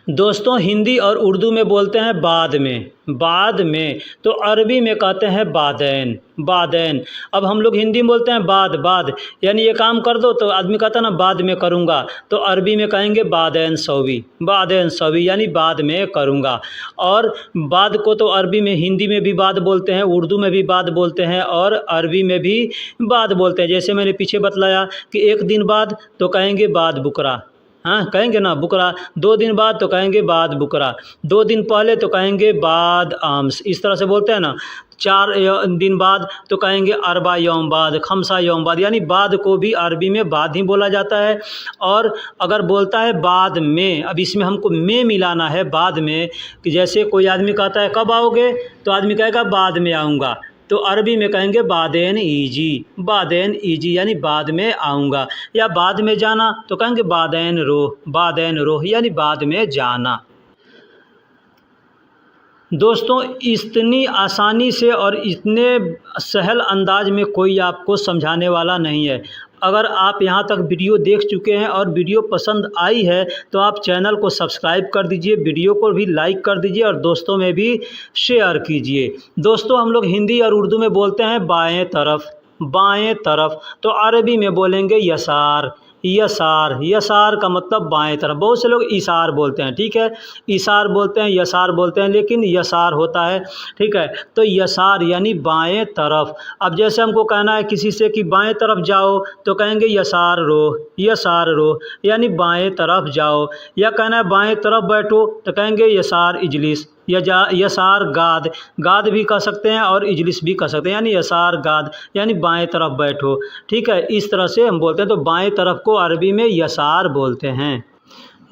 दोस्तों हिंदी और उर्दू में बोलते हैं बाद में, बाद में, तो अरबी में कहते हैं बादैन, बादैन। अब हम लोग हिंदी में बोलते हैं बाद, बाद यानी ये काम कर दो, तो आदमी कहता है ना बाद में करूँगा, तो अरबी में कहेंगे बादैन सौवी, बादैन सौवी यानी बाद में करूँगा। और बाद को तो अरबी में, हिंदी में भी बाद बोलते हैं, उर्दू में भी बाद बोलते हैं और अरबी में भी बाद बोलते हैं। जैसे मैंने पीछे बतलाया कि एक दिन बाद तो कहेंगे बाद बुकरा, हाँ कहेंगे ना बुकरा, 2 दिन बाद तो कहेंगे बाद बुकरा, 2 दिन पहले तो कहेंगे बाद आम्स, इस तरह से बोलते हैं ना। 4 दिन बाद तो कहेंगे अरबा यौम बाद, खमसा यौम बाद, यानी बाद को भी अरबी में बाद ही बोला जाता है। और अगर बोलता है बाद में, अब इसमें हमको में मिलाना है बाद में, कि जैसे कोई आदमी कहता है कब आओगे, तो आदमी कहेगा बाद में आऊँगा, तो अरबी में कहेंगे बादेन ईजी, बादेन ईजी यानी बाद में आऊँगा। या बाद में जाना तो कहेंगे बादैन रोह, बादैन रोह यानी बाद में जाना। दोस्तों इतनी आसानी से और इतने सहल अंदाज में कोई आपको समझाने वाला नहीं है। अगर आप यहाँ तक वीडियो देख चुके हैं और वीडियो पसंद आई है तो आप चैनल को सब्सक्राइब कर दीजिए, वीडियो को भी लाइक कर दीजिए और दोस्तों में भी शेयर कीजिए। दोस्तों हम लोग हिंदी और उर्दू में बोलते हैं बाएं तरफ, बाएं तरफ, तो अरबी में बोलेंगे यसार, यसार, यसार का मतलब बाएं तरफ। बहुत से लोग इशार बोलते हैं, ठीक है, इशार बोलते हैं, यसार बोलते हैं, लेकिन यसार होता है, ठीक है। तो यसार यानी बाएं तरफ। अब जैसे हमको कहना है किसी से कि बाएं तरफ जाओ, तो कहेंगे यसार रोह, यसार रोह यानी बाएं तरफ जाओ। या कहना है बाएं तरफ बैठो, तो कहेंगे यसार इजलिस, यसार गाद, गाद भी कह सकते हैं और इजलिस भी कह सकते हैं, यानी यसार गाद यानी बाएं तरफ बैठो, ठीक है। इस तरह से हम बोलते हैं। तो बाएं तरफ को अरबी में यसार बोलते हैं।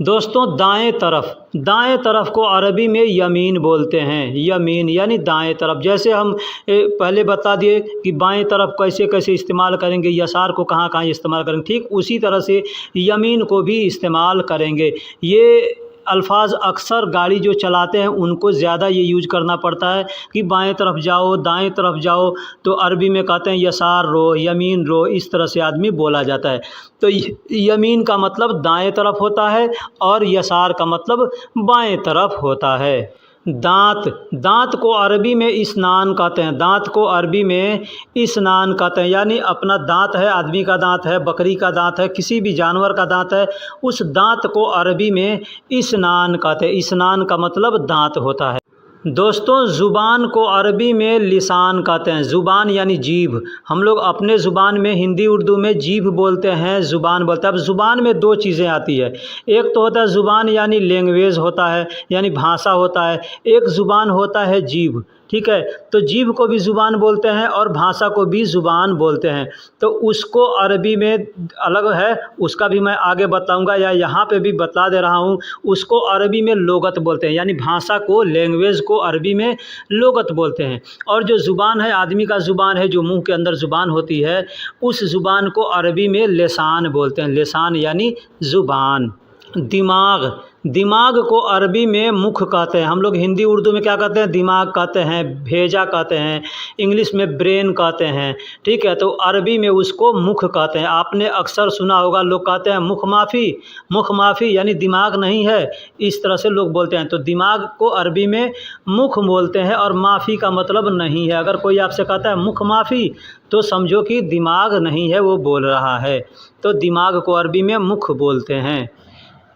दोस्तों दाएं तरफ, दाएं तरफ को अरबी में यमीन बोलते हैं, यमीन यानी दाएं तरफ। जैसे हम पहले बता दिए कि बाएं तरफ कैसे कैसे इस्तेमाल करेंगे, यसार को कहाँ कहाँ इस्तेमाल करेंगे, ठीक उसी तरह से यमीन को भी इस्तेमाल करेंगे। ये अल्फाज अक्सर गाड़ी जो चलाते हैं उनको ज़्यादा ये यूज करना पड़ता है कि बाएं तरफ जाओ, दाएं तरफ जाओ, तो अरबी में कहते हैं यसार रो, यमीन रो, इस तरह से आदमी बोला जाता है। तो यमीन का मतलब दाएं तरफ होता है और यसार का मतलब बाएं तरफ होता है। दांत, दांत को अरबी में इस्नान कहते हैं, दांत को अरबी में इस्नान कहते हैं, यानी अपना दांत है, आदमी का दांत है, बकरी का दांत है, किसी भी जानवर का दांत है, उस दांत को अरबी में इस्नान कहते हैं। इस्नान का मतलब दांत होता है। दोस्तों ज़ुबान को अरबी में लिसान कहते हैं, ज़ुबान यानी जीभ। हम लोग अपने ज़ुबान में हिंदी उर्दू में जीभ बोलते हैं, ज़ुबान बोलते हैं। अब ज़ुबान में 2 चीज़ें आती है, एक तो होता है ज़ुबान यानी लैंग्वेज होता है, यानी भाषा होता है, एक ज़ुबान होता है जीभ, ठीक है। तो जीभ को भी ज़ुबान बोलते हैं और भाषा को भी ज़ुबान बोलते हैं। तो उसको अरबी में अलग है, उसका भी मैं आगे बताऊंगा या यहाँ पे भी बता दे रहा हूँ। उसको अरबी में लोगत बोलते हैं, यानी भाषा को, लैंग्वेज को अरबी में लोगत बोलते हैं। और जो ज़ुबान है, आदमी का ज़ुबान है, जो मुंह के अंदर ज़ुबान होती है, उस ज़ुबान को अरबी में लिसान बोलते हैं, लिसान यानी ज़ुबान। दिमाग, दिमाग को अरबी में मुख कहते हैं। हम लोग हिंदी उर्दू में क्या कहते हैं, दिमाग कहते हैं, भेजा कहते हैं, इंग्लिश में ब्रेन कहते हैं, ठीक है। तो अरबी में उसको मुख कहते हैं। आपने अक्सर सुना होगा लोग कहते हैं मुख माफ़ी, मुख माफ़ी यानी दिमाग नहीं है, इस तरह से लोग बोलते हैं। तो दिमाग को अरबी में मुख बोलते हैं और माफ़ी का मतलब नहीं है। अगर कोई आपसे कहता है मुख माफ़ी, तो समझो कि दिमाग नहीं है वो बोल रहा है। तो दिमाग को अरबी में मुख बोलते हैं।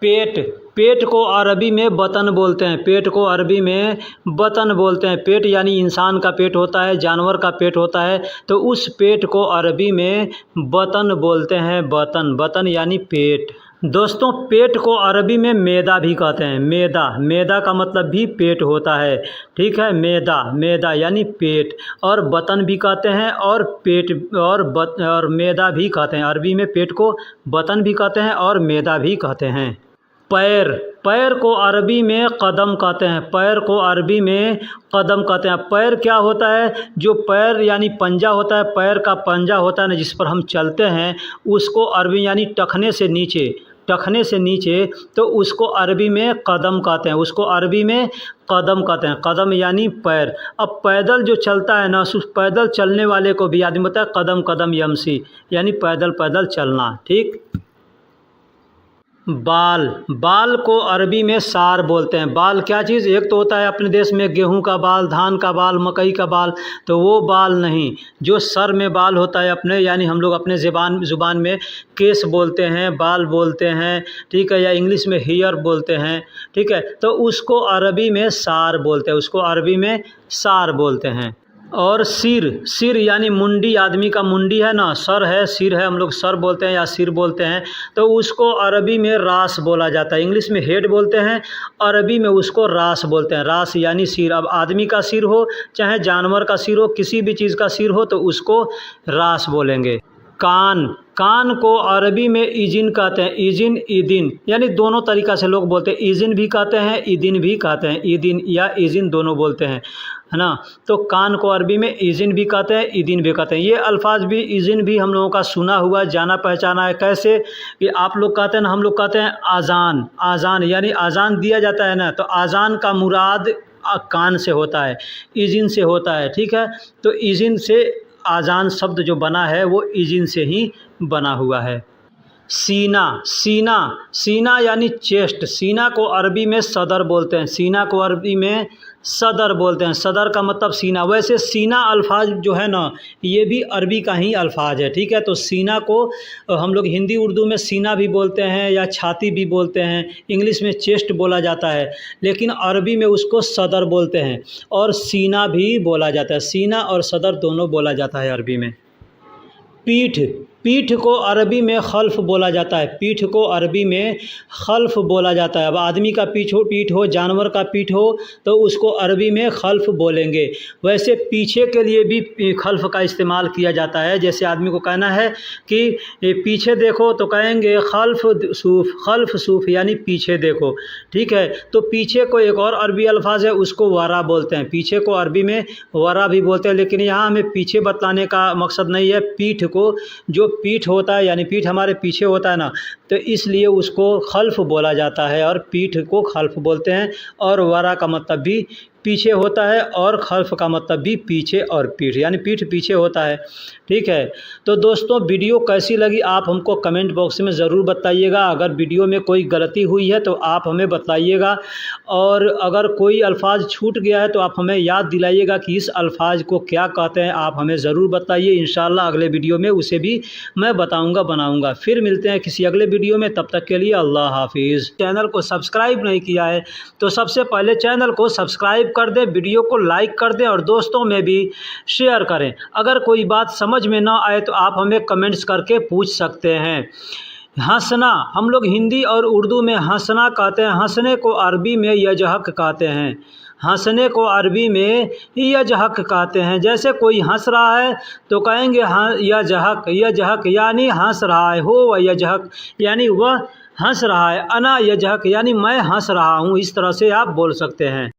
पेट, पेट को अरबी में बतन बोलते हैं, पेट को अरबी में बतन बोलते हैं। पेट यानी इंसान का पेट होता है, जानवर का पेट होता है, तो उस पेट को अरबी में बतन बोलते हैं, बतन, बतन यानी पेट। दोस्तों पेट को अरबी में मैदा भी कहते हैं, मैदा, मैदा का मतलब भी पेट होता है, ठीक है। मैदा, मैदा यानी पेट, और बतन भी कहते हैं और पेट और मैदा भी कहते हैं। अरबी में पेट को बतन भी कहते हैं और मैदा भी कहते हैं। पैर, पैर को अरबी में कदम कहते हैं, पैर को अरबी में कदम कहते हैं। पैर क्या होता है, जो पैर यानी पंजा होता है, पैर का पंजा होता है ना, जिस पर हम चलते हैं, उसको अरबी यानी टखने से नीचे, टखने से नीचे, तो उसको अरबी में कदम कहते हैं, उसको अरबी में कदम कहते हैं, कदम यानी पैर। अब पैदल जो चलता है ना, उस पैदल चलने वाले को भी आदमी होता है कदम कदम यमसी, यानी पैदल पैदल चलना, ठीक। बाल, बाल को अरबी में सार बोलते हैं। बाल क्या चीज़, एक तो होता है अपने देश में गेहूं का बाल, धान का बाल, मकई का बाल, तो वो बाल नहीं। जो सर में बाल होता है अपने, यानी हम लोग अपने ज़ुबान में केस बोलते हैं, बाल बोलते हैं, ठीक है, या इंग्लिश में हेयर बोलते हैं, ठीक है। तो उसको अरबी में सार बोलते हैं, उसको अरबी में सार बोलते हैं। और सिर, सिर यानी मुंडी, आदमी का मुंडी है ना, सर है, सिर है, हम लोग सर बोलते हैं या सिर बोलते हैं, तो उसको अरबी में रास बोला जाता है। इंग्लिश में हेड बोलते हैं, अरबी में उसको रास बोलते हैं। रास यानी सिर। अब आदमी का सिर हो चाहे जानवर का सिर हो, किसी भी चीज़ का सिर हो तो उसको रास बोलेंगे। कान, कान को अरबी में इजिन कहते हैं। इजिन, ईदिन, यानी दोनों तरीक़ा से लोग बोलते हैं। इजिन भी कहते हैं, ईदिन भी कहते हैं। ईदिन या इजिन दोनों बोलते हैं, है ना। तो कान को अरबी में इजिन भी कहते हैं, ईदिन भी कहते हैं। ये अल्फाज भी, इजिन भी हम लोगों का सुना हुआ, जाना पहचाना है। कैसे कि आप लोग कहते हैं ना, हम लोग कहते हैं आज़ान। आज़ान यानी आज़ान दिया जाता है ना, तो आज़ान का मुराद कान से होता है, इजिन से होता है, ठीक है। तो इजिन से आज़ान शब्द जो बना है वो इजिन से ही बना हुआ है। सीना, सीना, सीना यानी चेस्ट। सीना को अरबी में सदर बोलते हैं। सीना को अरबी में सदर बोलते हैं। सदर का मतलब सीना। वैसे सीना अल्फाज जो है ना, ये भी अरबी का ही अल्फाज है, ठीक है। तो सीना को हम लोग हिंदी उर्दू में सीना भी बोलते हैं या छाती भी बोलते हैं। इंग्लिश में चेस्ट बोला जाता है, लेकिन अरबी में उसको सदर बोलते हैं और सीना भी बोला जाता है। सीना और सदर दोनों बोला जाता है अरबी में। पीठ, पीठ को अरबी में खल्फ बोला जाता है। पीठ को अरबी में खल्फ बोला जाता है। अब आदमी का पीठ हो, जानवर का पीठ हो, तो उसको अरबी में खल्फ बोलेंगे। वैसे पीछे के लिए भी खल्फ का इस्तेमाल किया जाता है। जैसे आदमी को कहना है कि पीछे देखो, तो कहेंगे खल्फ सूफ, खल्फ सूफ यानी पीछे देखो, ठीक है। तो पीछे को एक और अरबी अल्फाज है, उसको वरा बोलते हैं। पीछे को अरबी में वरा भी बोलते हैं, लेकिन यहाँ हमें पीछे बतलाने का मकसद नहीं है। पीठ को, जो पीठ होता है यानी पीठ हमारे पीछे होता है ना, तो इसलिए उसको खल्फ बोला जाता है और पीठ को खल्फ बोलते हैं। और वरा का मतलब भी पीछे होता है और खल्फ का मतलब भी पीछे और पीठ, यानी पीठ पीछे होता है, ठीक है। तो दोस्तों वीडियो कैसी लगी आप हमको कमेंट बॉक्स में ज़रूर बताइएगा। अगर वीडियो में कोई गलती हुई है तो आप हमें बताइएगा, और अगर कोई अल्फाज छूट गया है तो आप हमें याद दिलाइएगा कि इस अल्फाज को क्या कहते हैं। आप हमें ज़रूर बताइए, इंशाअल्लाह अगले वीडियो में उसे भी मैं बताऊँगा, बनाऊँगा। फिर मिलते हैं किसी अगले वीडियो में, तब तक के लिए अल्लाह हाफिज़। चैनल को सब्सक्राइब नहीं किया है तो सबसे पहले चैनल को सब्सक्राइब कर दें, वीडियो को लाइक कर दें और दोस्तों में भी शेयर करें। अगर कोई बात समझ में ना आए तो आप हमें कमेंट्स करके पूछ सकते हैं। हंसना, हम लोग हिंदी और उर्दू में हंसना कहते हैं। हंसने को अरबी में यजहक कहते हैं। हंसने को अरबी में यजहक कहते हैं। जैसे कोई हंस रहा है तो कहेंगे हाँ यजहक, यजहक यानी हंस रहा है। हो व यजहक यानी वह हंस रहा है। अना यजहक यानी मैं हंस रहा हूँ। इस तरह से आप बोल सकते हैं।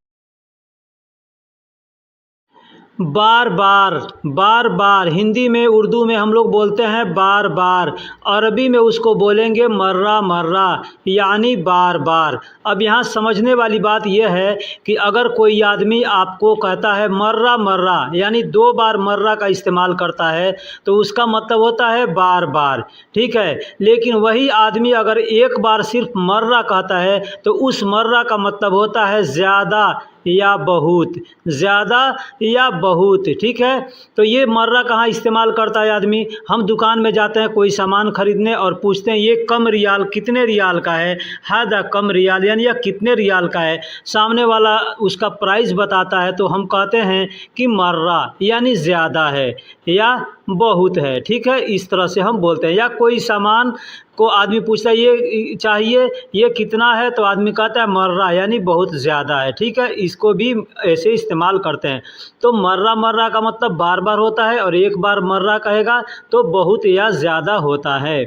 बार बार, बार बार हिंदी में उर्दू में हम लोग बोलते हैं बार बार। अरबी में उसको बोलेंगे मर्रा मर्रा यानी बार बार। अब यहाँ समझने वाली बात यह है कि अगर कोई आदमी आपको कहता है मर्रा मर्रा यानी 2 बार मर्रा का इस्तेमाल करता है तो उसका मतलब होता है बार बार, ठीक है। लेकिन वही आदमी अगर एक बार सिर्फ मर्रा कहता है तो उस मर्रा का मतलब होता है ज़्यादा या बहुत, ज़्यादा या बहुत, ठीक है। तो ये मर्रा कहाँ इस्तेमाल करता है आदमी? हम दुकान में जाते हैं कोई सामान खरीदने और पूछते हैं ये कम रियाल, कितने रियाल का है? हादा कम रियाल यानी यह कितने रियाल का है। सामने वाला उसका प्राइस बताता है तो हम कहते हैं कि मर्रा यानी ज़्यादा है या बहुत है, ठीक है। इस तरह से हम बोलते हैं। या कोई सामान को आदमी पूछता है ये चाहिए, ये कितना है, तो आदमी कहता है मर्रा यानी बहुत ज़्यादा है, ठीक है। इसको भी ऐसे इस्तेमाल करते हैं। तो मर्रा, मर्रा का मतलब बार बार होता है और एक बार मर्रा कहेगा तो बहुत या ज़्यादा होता है।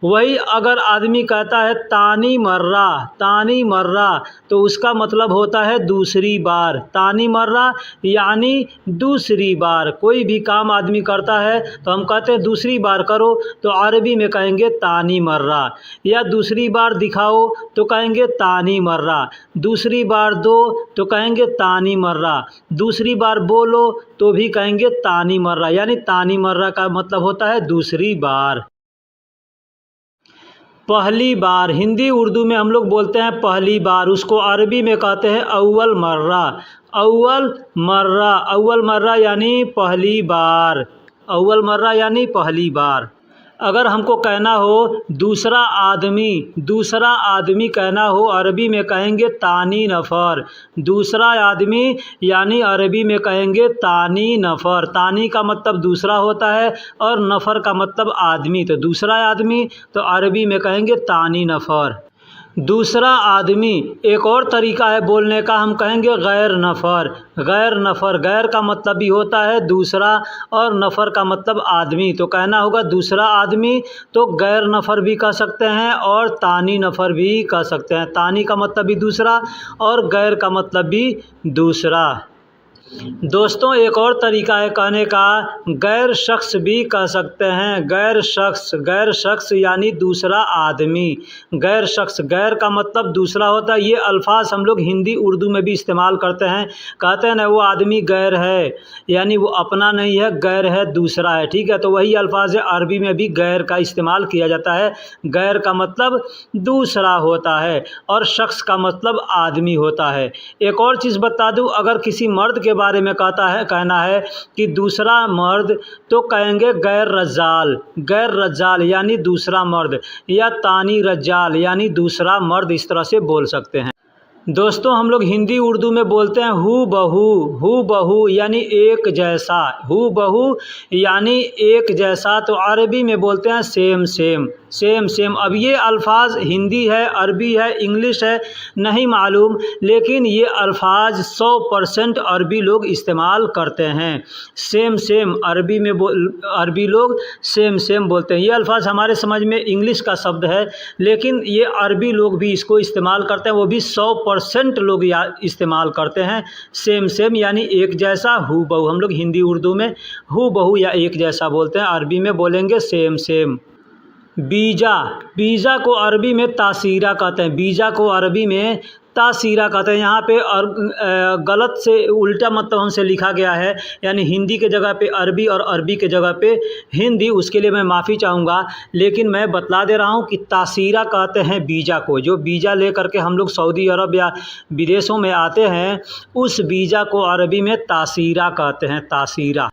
वही अगर आदमी कहता है तानी मर्रा, तानी मर्रा, तो उसका मतलब होता है दूसरी बार। तानी मर्रा यानी दूसरी बार। कोई भी काम आदमी करता है तो हम कहते हैं दूसरी बार करो, तो अरबी में कहेंगे तानी मर्रा। या दूसरी बार दिखाओ तो कहेंगे तानी मर्रा। दूसरी बार दो तो कहेंगे तानी मर्रा। दूसरी बार बोलो तो भी कहेंगे तानी मर्रा। यानी तानी मर्रा का मतलब होता है दूसरी बार। पहली बार, हिंदी उर्दू में हम लोग बोलते हैं पहली बार, उसको अरबी में कहते हैं अव्वल मर्रा। अव्वल मर्रा, अव्वल मर्रा यानी पहली बार। अव्वल मर्रा यानी पहली बार। अगर हमको कहना हो दूसरा आदमी कहना हो, अरबी में कहेंगे तानी नफ़र। दूसरा आदमी यानी अरबी में कहेंगे तानी नफ़र। तानी का मतलब दूसरा होता है और नफ़र का मतलब आदमी, तो दूसरा आदमी तो अरबी में कहेंगे तानी नफ़र। दूसरा आदमी एक और तरीका है बोलने का, हम कहेंगे गैर नफ़र। गैर नफ़र, गैर का मतलब भी होता है दूसरा और नफ़र का मतलब आदमी, तो कहना होगा दूसरा आदमी, तो गैर नफ़र भी कह सकते हैं और तानी नफ़र भी कह सकते हैं। तानी का मतलब भी दूसरा और गैर का मतलब भी दूसरा। दोस्तों एक और तरीका है कहने का, गैर शख्स भी कह सकते हैं। गैर शख्स यानी दूसरा आदमी। गैर शख्स, गैर का मतलब दूसरा होता है। ये अल्फाज हम लोग हिंदी उर्दू में भी इस्तेमाल करते हैं। कहते हैं ना वो आदमी गैर है, यानी वो अपना नहीं है, गैर है, दूसरा है। ठीक है, तो वही अल्फाज है, अरबी में भी गैर का इस्तेमाल किया जाता है। गैर का मतलब दूसरा होता है और शख्स का मतलब आदमी होता है। एक और चीज़ बता दूँ, अगर किसी मर्द के बारे में कहना है कि दूसरा मर्द, तो कहेंगे गैर रज्जाल यानी दूसरा मर्द, या तानी रज्जाल यानी दूसरा मर्द, इस तरह से बोल सकते हैं। दोस्तों हम लोग हिंदी उर्दू में बोलते हैं हू बहू यानी एक जैसा। हू बहू यानी एक जैसा, तो अरबी में बोलते हैं सेम। अब ये अल्फाज हिंदी है, अरबी है, इंग्लिश है, नहीं मालूम, लेकिन ये अल्फाज 100% अरबी लोग इस्तेमाल करते हैं। सेम अरबी में अरबी लोग सेम बोलते हैं। ये अल्फाज हमारे समझ में इंग्लिश का शब्द है, लेकिन ये अरबी लोग भी इसको इस्तेमाल करते हैं, वो भी 100% लोग इस्तेमाल करते हैं। सेम यानी एक जैसा, हू बहू हम लोग हिंदी उर्दू में हू बहू या एक जैसा बोलते हैं, अरबी में बोलेंगे सेम। बीजा को अरबी में तासीरा कहते हैं। बीजा को अरबी में तासीरा कहते हैं। यहाँ पे गलत से उल्टा मतलब हमसे लिखा गया है, यानी हिंदी के जगह पे अरबी और अरबी के जगह पे हिंदी, उसके लिए मैं माफ़ी चाहूँगा, लेकिन मैं बतला दे रहा हूँ कि तासीरा कहते हैं बीजा को। जो बीजा ले करके हम लोग सऊदी अरब या विदेशों में आते हैं, उस बीजा को अरबी में तासीरा कहते हैं, तासीरा।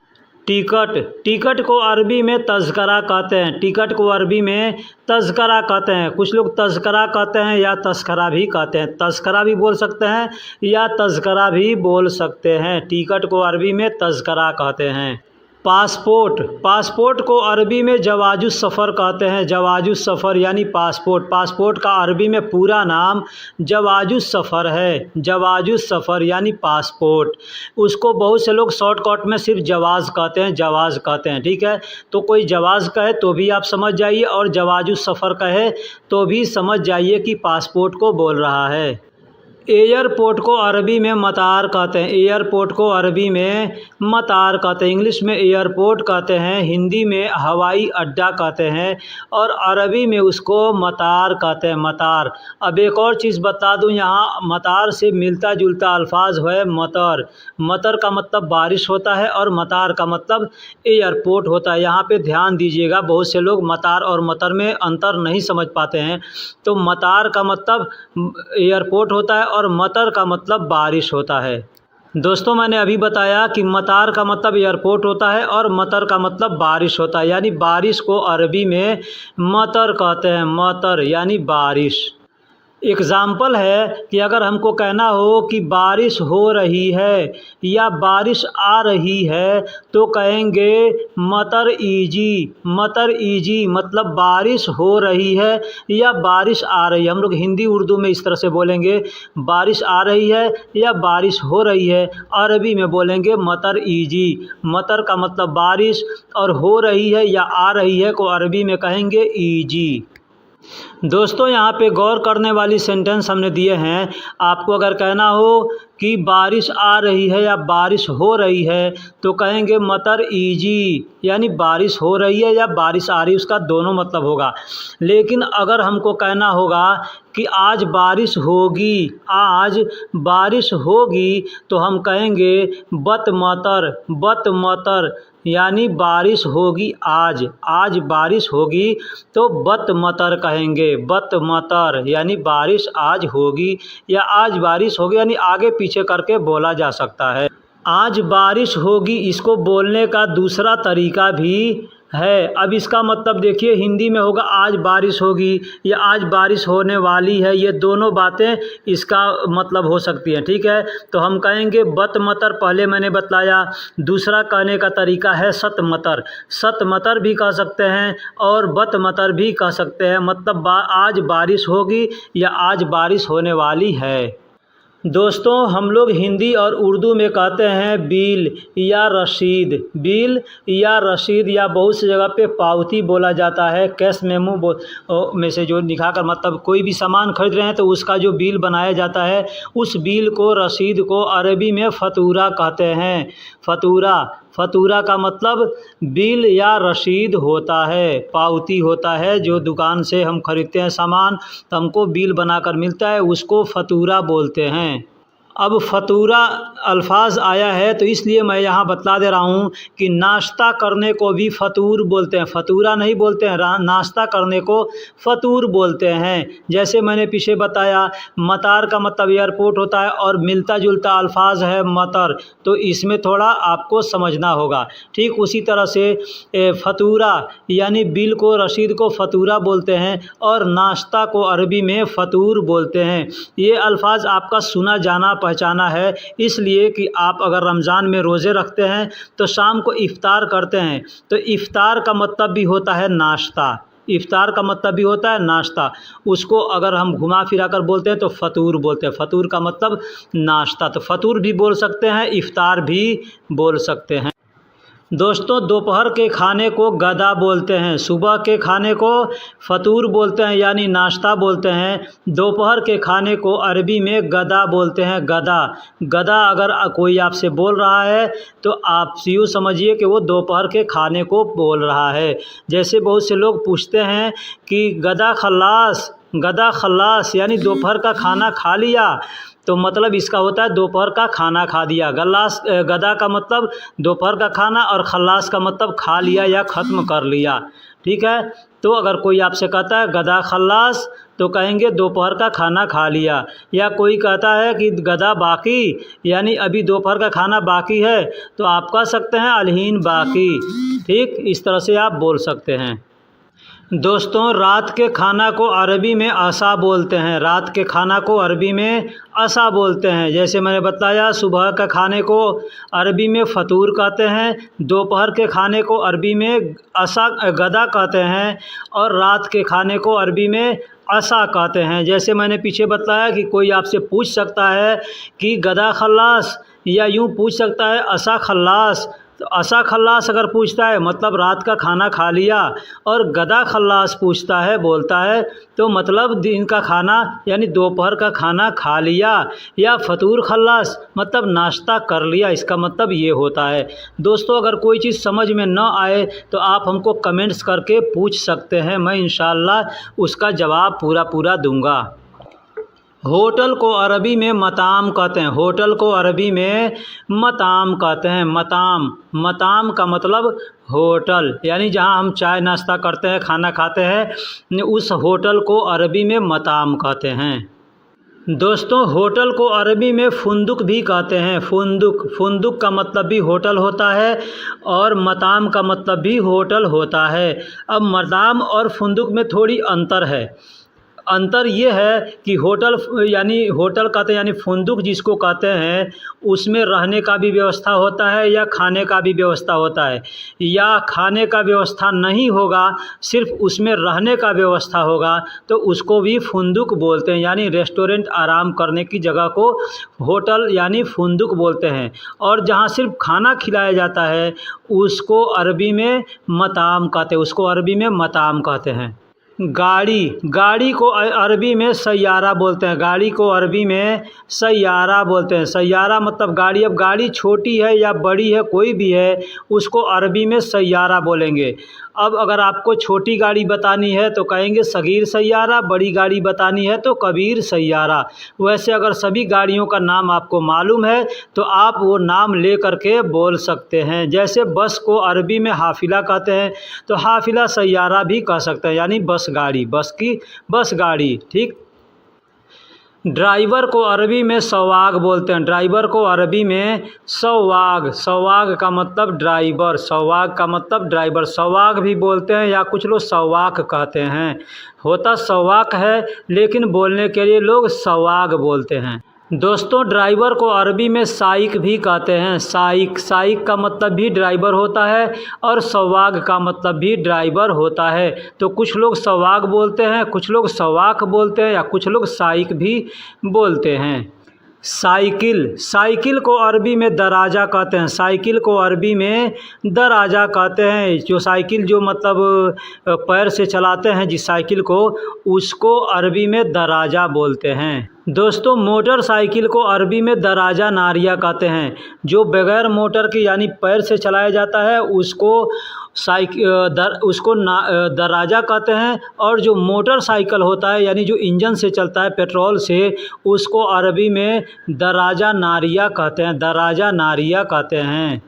टिकट को अरबी में तज़करा कहते हैं। टिकट को अरबी में तज़करा कहते हैं। कुछ लोग तज़करा कहते हैं या तस्करा भी कहते हैं। तस्करा भी बोल सकते हैं या तज़करा भी बोल सकते हैं। टिकट को अरबी में तज़करा कहते हैं। पासपोर्ट को अरबी में जवाजुस सफ़र कहते हैं। जवाजुस सफ़र यानी पासपोर्ट का अरबी में पूरा नाम जवाजुस सफ़र है। जवाजुस सफ़र यानी पासपोर्ट। उसको बहुत से लोग शॉर्टकट में सिर्फ जवाज़ कहते हैं। ठीक है, तो कोई जवाज़ कहे तो भी आप समझ जाइए और जवाजुस सफ़र कहे तो भी समझ जाइए कि पासपोर्ट को बोल रहा है। एयरपोर्ट को अरबी में मतार कहते हैं। एयरपोर्ट को अरबी में मतार कहते हैं। इंग्लिश में एयरपोर्ट कहते हैं, हिंदी में हवाई अड्डा कहते हैं और अरबी में उसको मतार कहते हैं, मतार। अब एक और चीज़ बता दूं, यहाँ मतार से मिलता जुलता अल्फाज है मतर। मतर का मतलब बारिश होता है और मतार का मतलब एयरपोर्ट होता है। यहाँ पे ध्यान दीजिएगा, बहुत से लोग मतार और मतर में अंतर नहीं समझ पाते हैं। तो मतार का मतलब एयरपोर्ट होता है और मतर का मतलब बारिश होता है। दोस्तों मैंने अभी बताया कि मतार का मतलब एयरपोर्ट होता है और मतर का मतलब बारिश होता है, यानी बारिश को अरबी में मतर कहते हैं, मतर यानी बारिश। एग्ज़ाम्पल है कि अगर हमको कहना हो कि बारिश हो रही है या बारिश आ रही है, तो कहेंगे मतर ईजी मतलब बारिश हो रही है या बारिश आ रही है। हम लोग हिंदी उर्दू में इस तरह से बोलेंगे, बारिश आ रही है या बारिश हो रही है। अरबी में बोलेंगे मतर ईजी। मतर का मतलब बारिश और हो रही है या आ रही है को अरबी में कहेंगे ईजी। दोस्तों यहाँ पे गौर करने वाली सेंटेंस हमने दिए हैं। आपको अगर कहना हो कि बारिश आ रही है या बारिश हो रही है, तो कहेंगे मतर ईजी, यानी बारिश हो रही है या बारिश आ रही है, उसका दोनों मतलब होगा। लेकिन अगर हमको कहना होगा कि आज बारिश होगी, तो हम कहेंगे बत मतर यानी बारिश होगी आज बारिश होगी, तो बत मतर कहेंगे, बत मतर यानी बारिश आज होगी या आज बारिश होगी, यानी आगे पीछे करके बोला जा सकता है। आज बारिश होगी, इसको बोलने का दूसरा तरीका भी है। अब इसका मतलब देखिए हिंदी में होगा आज बारिश होगी या आज बारिश होने वाली है, ये दोनों बातें इसका मतलब हो सकती हैं। ठीक है, तो हम कहेंगे बत मतर, पहले मैंने बताया। दूसरा कहने का तरीका है सत मतर। सत मतर भी कह सकते हैं और बत मतर भी कह सकते हैं, मतलब आज बारिश होगी या आज बारिश होने वाली है। दोस्तों हम लोग हिंदी और उर्दू में कहते हैं बिल या रसीद। बिल या रसीद या बहुत सी जगह पे पावती बोला जाता है। कैश मेमो में से जो लिखा कर, मतलब कोई भी सामान खरीद रहे हैं तो उसका जो बिल बनाया जाता है, उस बिल को, रसीद को अरबी में फतूरा कहते हैं। फतूरा, फतूरा का मतलब बिल या रसीद होता है, पावती होता है। जो दुकान से हम खरीदते हैं सामान तो हमको बिल बनाकर मिलता है, उसको फतूरा बोलते हैं। अब फतूरा अल्फाज आया है तो इसलिए मैं यहाँ बतला दे रहा हूँ कि नाश्ता करने को भी फतूर बोलते हैं। फतूरा नहीं बोलते हैं, नाश्ता करने को फतूर बोलते हैं। जैसे मैंने पीछे बताया मतार का मतलब एयरपोर्ट होता है और मिलता जुलता अल्फाज है मतर, तो इसमें थोड़ा आपको समझना होगा। ठीक उसी तरह से फतूरा यानी बिल को, रसीद को फतूरा बोलते हैं और नाश्ता को अरबी में फतूर बोलते हैं। ये अल्फाज आपका सुना जाना पहचाना है, इसलिए कि आप अगर रमज़ान में रोज़े रखते हैं तो शाम को इफ़्तार करते हैं, तो इफ़्तार का मतलब भी होता है नाश्ता। इफ़्तार का मतलब भी होता है नाश्ता। उसको अगर हम घुमा फिरा कर बोलते हैं तो फतूर बोलते हैं। फतूर का मतलब नाश्ता, तो फतूर भी बोल सकते हैं, इफ़्तार भी बोल सकते हैं। दोस्तों दोपहर के खाने को गदा बोलते हैं, सुबह के खाने को फतूर बोलते हैं यानी नाश्ता बोलते हैं। दोपहर के खाने को अरबी में गदा बोलते हैं। गदा, गदा अगर कोई आपसे बोल रहा है तो आप यूँ समझिए कि वो दोपहर के खाने को बोल रहा है। जैसे बहुत से लोग पूछते हैं कि गदा खल्लास, गदा खल्लास यानी दोपहर का खाना खा लिया, तो मतलब इसका होता है दोपहर का खाना खा दिया। गदा का मतलब दोपहर का खाना और खल्लास का मतलब खा लिया या ख़त्म कर लिया। ठीक है, तो अगर कोई आपसे कहता है गदा खल्लास तो कहेंगे दोपहर का खाना खा लिया। या कोई कहता है कि गदा बाकी यानी अभी दोपहर का खाना बाकी है, तो आप कह सकते हैं अलहीन बाकी। ठीक, इस तरह से आप बोल सकते हैं। दोस्तों रात के खाना को अरबी में असा बोलते हैं। रात के खाना को अरबी में असा बोलते हैं। जैसे मैंने बताया सुबह का खाने को अरबी में फतूर कहते हैं, दोपहर के खाने को अरबी में असा गदा कहते हैं और रात के खाने को अरबी में असा कहते हैं। जैसे मैंने पीछे बताया कि कोई आपसे पूछ सकता है कि गदा खल्लास, या यूँ पूछ सकता है असा खल्लास। तो असा खल्लास अगर पूछता है मतलब रात का खाना खा लिया, और गदा खल्लास पूछता है, बोलता है, तो मतलब दिन का खाना यानी दोपहर का खाना खा लिया, या फतूर खल्लास मतलब नाश्ता कर लिया, इसका मतलब ये होता है। दोस्तों अगर कोई चीज़ समझ में न आए तो आप हमको कमेंट्स करके पूछ सकते हैं, मैं इंशाअल्लाह उसका जवाब पूरा दूंगा। होटल को अरबी में मताम कहते हैं। होटल को अरबी में मताम कहते हैं। मताम, मताम का मतलब होटल यानी जहां हम चाय नाश्ता करते हैं, खाना खाते हैं, उस होटल को अरबी में मताम कहते हैं। दोस्तों होटल को अरबी में फुंदुक भी कहते हैं। फुंदुक, फुंदुक का मतलब भी होटल होता है और मताम का मतलब भी होटल होता है। अब मताम और फुंदुक में थोड़ी अंतर है। अंतर ये है कि होटल यानी होटल कहते हैं यानी फुंदुक जिसको कहते हैं, उसमें रहने का भी व्यवस्था होता है या खाने का भी व्यवस्था होता है, या खाने का व्यवस्था नहीं होगा, सिर्फ उसमें रहने का व्यवस्था होगा, तो उसको भी फुंदुक बोलते हैं। यानी रेस्टोरेंट, आराम करने की जगह को होटल यानी फुंदुक बोलते हैं। और जहाँ सिर्फ खाना खिलाया जाता है उसको अरबी में मताम कहते हैं, उसको अरबी में मताम कहते हैं। गाड़ी, गाड़ी को अरबी में सैयारा बोलते हैं। गाड़ी को अरबी में सैयारा बोलते हैं। सैयारा मतलब गाड़ी। अब गाड़ी छोटी है या बड़ी है, कोई भी है, उसको अरबी में सैयारा बोलेंगे। अब अगर आपको छोटी गाड़ी बतानी है तो कहेंगे सगीर सैयारा, बड़ी गाड़ी बतानी है तो कबीर सैयारा। वैसे अगर सभी गाड़ियों का नाम आपको मालूम है तो आप वो नाम ले करके बोल सकते हैं। जैसे बस को अरबी में हाफिला कहते हैं तो हाफिला सैयारा भी कह सकते हैं, यानी बस गाड़ी, बस की बस गाड़ी। ठीक, ड्राइवर को अरबी में सवाग बोलते हैं। ड्राइवर को अरबी में सवाग, सवाग का मतलब ड्राइवर, सवाग का मतलब ड्राइवर, सवाग भी बोलते हैं या कुछ लोग सवाक कहते हैं। होता सवाक है लेकिन बोलने के लिए लोग सवाग बोलते हैं। दोस्तों ड्राइवर को अरबी में साइक भी कहते हैं। साइक, साइक का मतलब भी ड्राइवर होता है और सवाग का मतलब भी ड्राइवर होता है। तो कुछ लोग सवाग बोलते हैं, कुछ लोग सवाक बोलते हैं या कुछ लोग साइक भी बोलते हैं। साइकिल, साइकिल को अरबी में दराजा कहते हैं। साइकिल को अरबी में दराजा कहते हैं। जो साइकिल जो मतलब पैर से चलाते हैं जिस साइकिल को, उसको अरबी में दराजा बोलते हैं। दोस्तों मोटरसाइकिल को अरबी में दराजा नारिया कहते हैं। जो बगैर मोटर के यानी पैर से चलाया जाता है उसको दराजा कहते हैं। और जो मोटरसाइकिल होता है यानी जो इंजन से चलता है पेट्रोल से, उसको अरबी में दराजा नारिया कहते हैं। दराजा नारिया कहते हैं।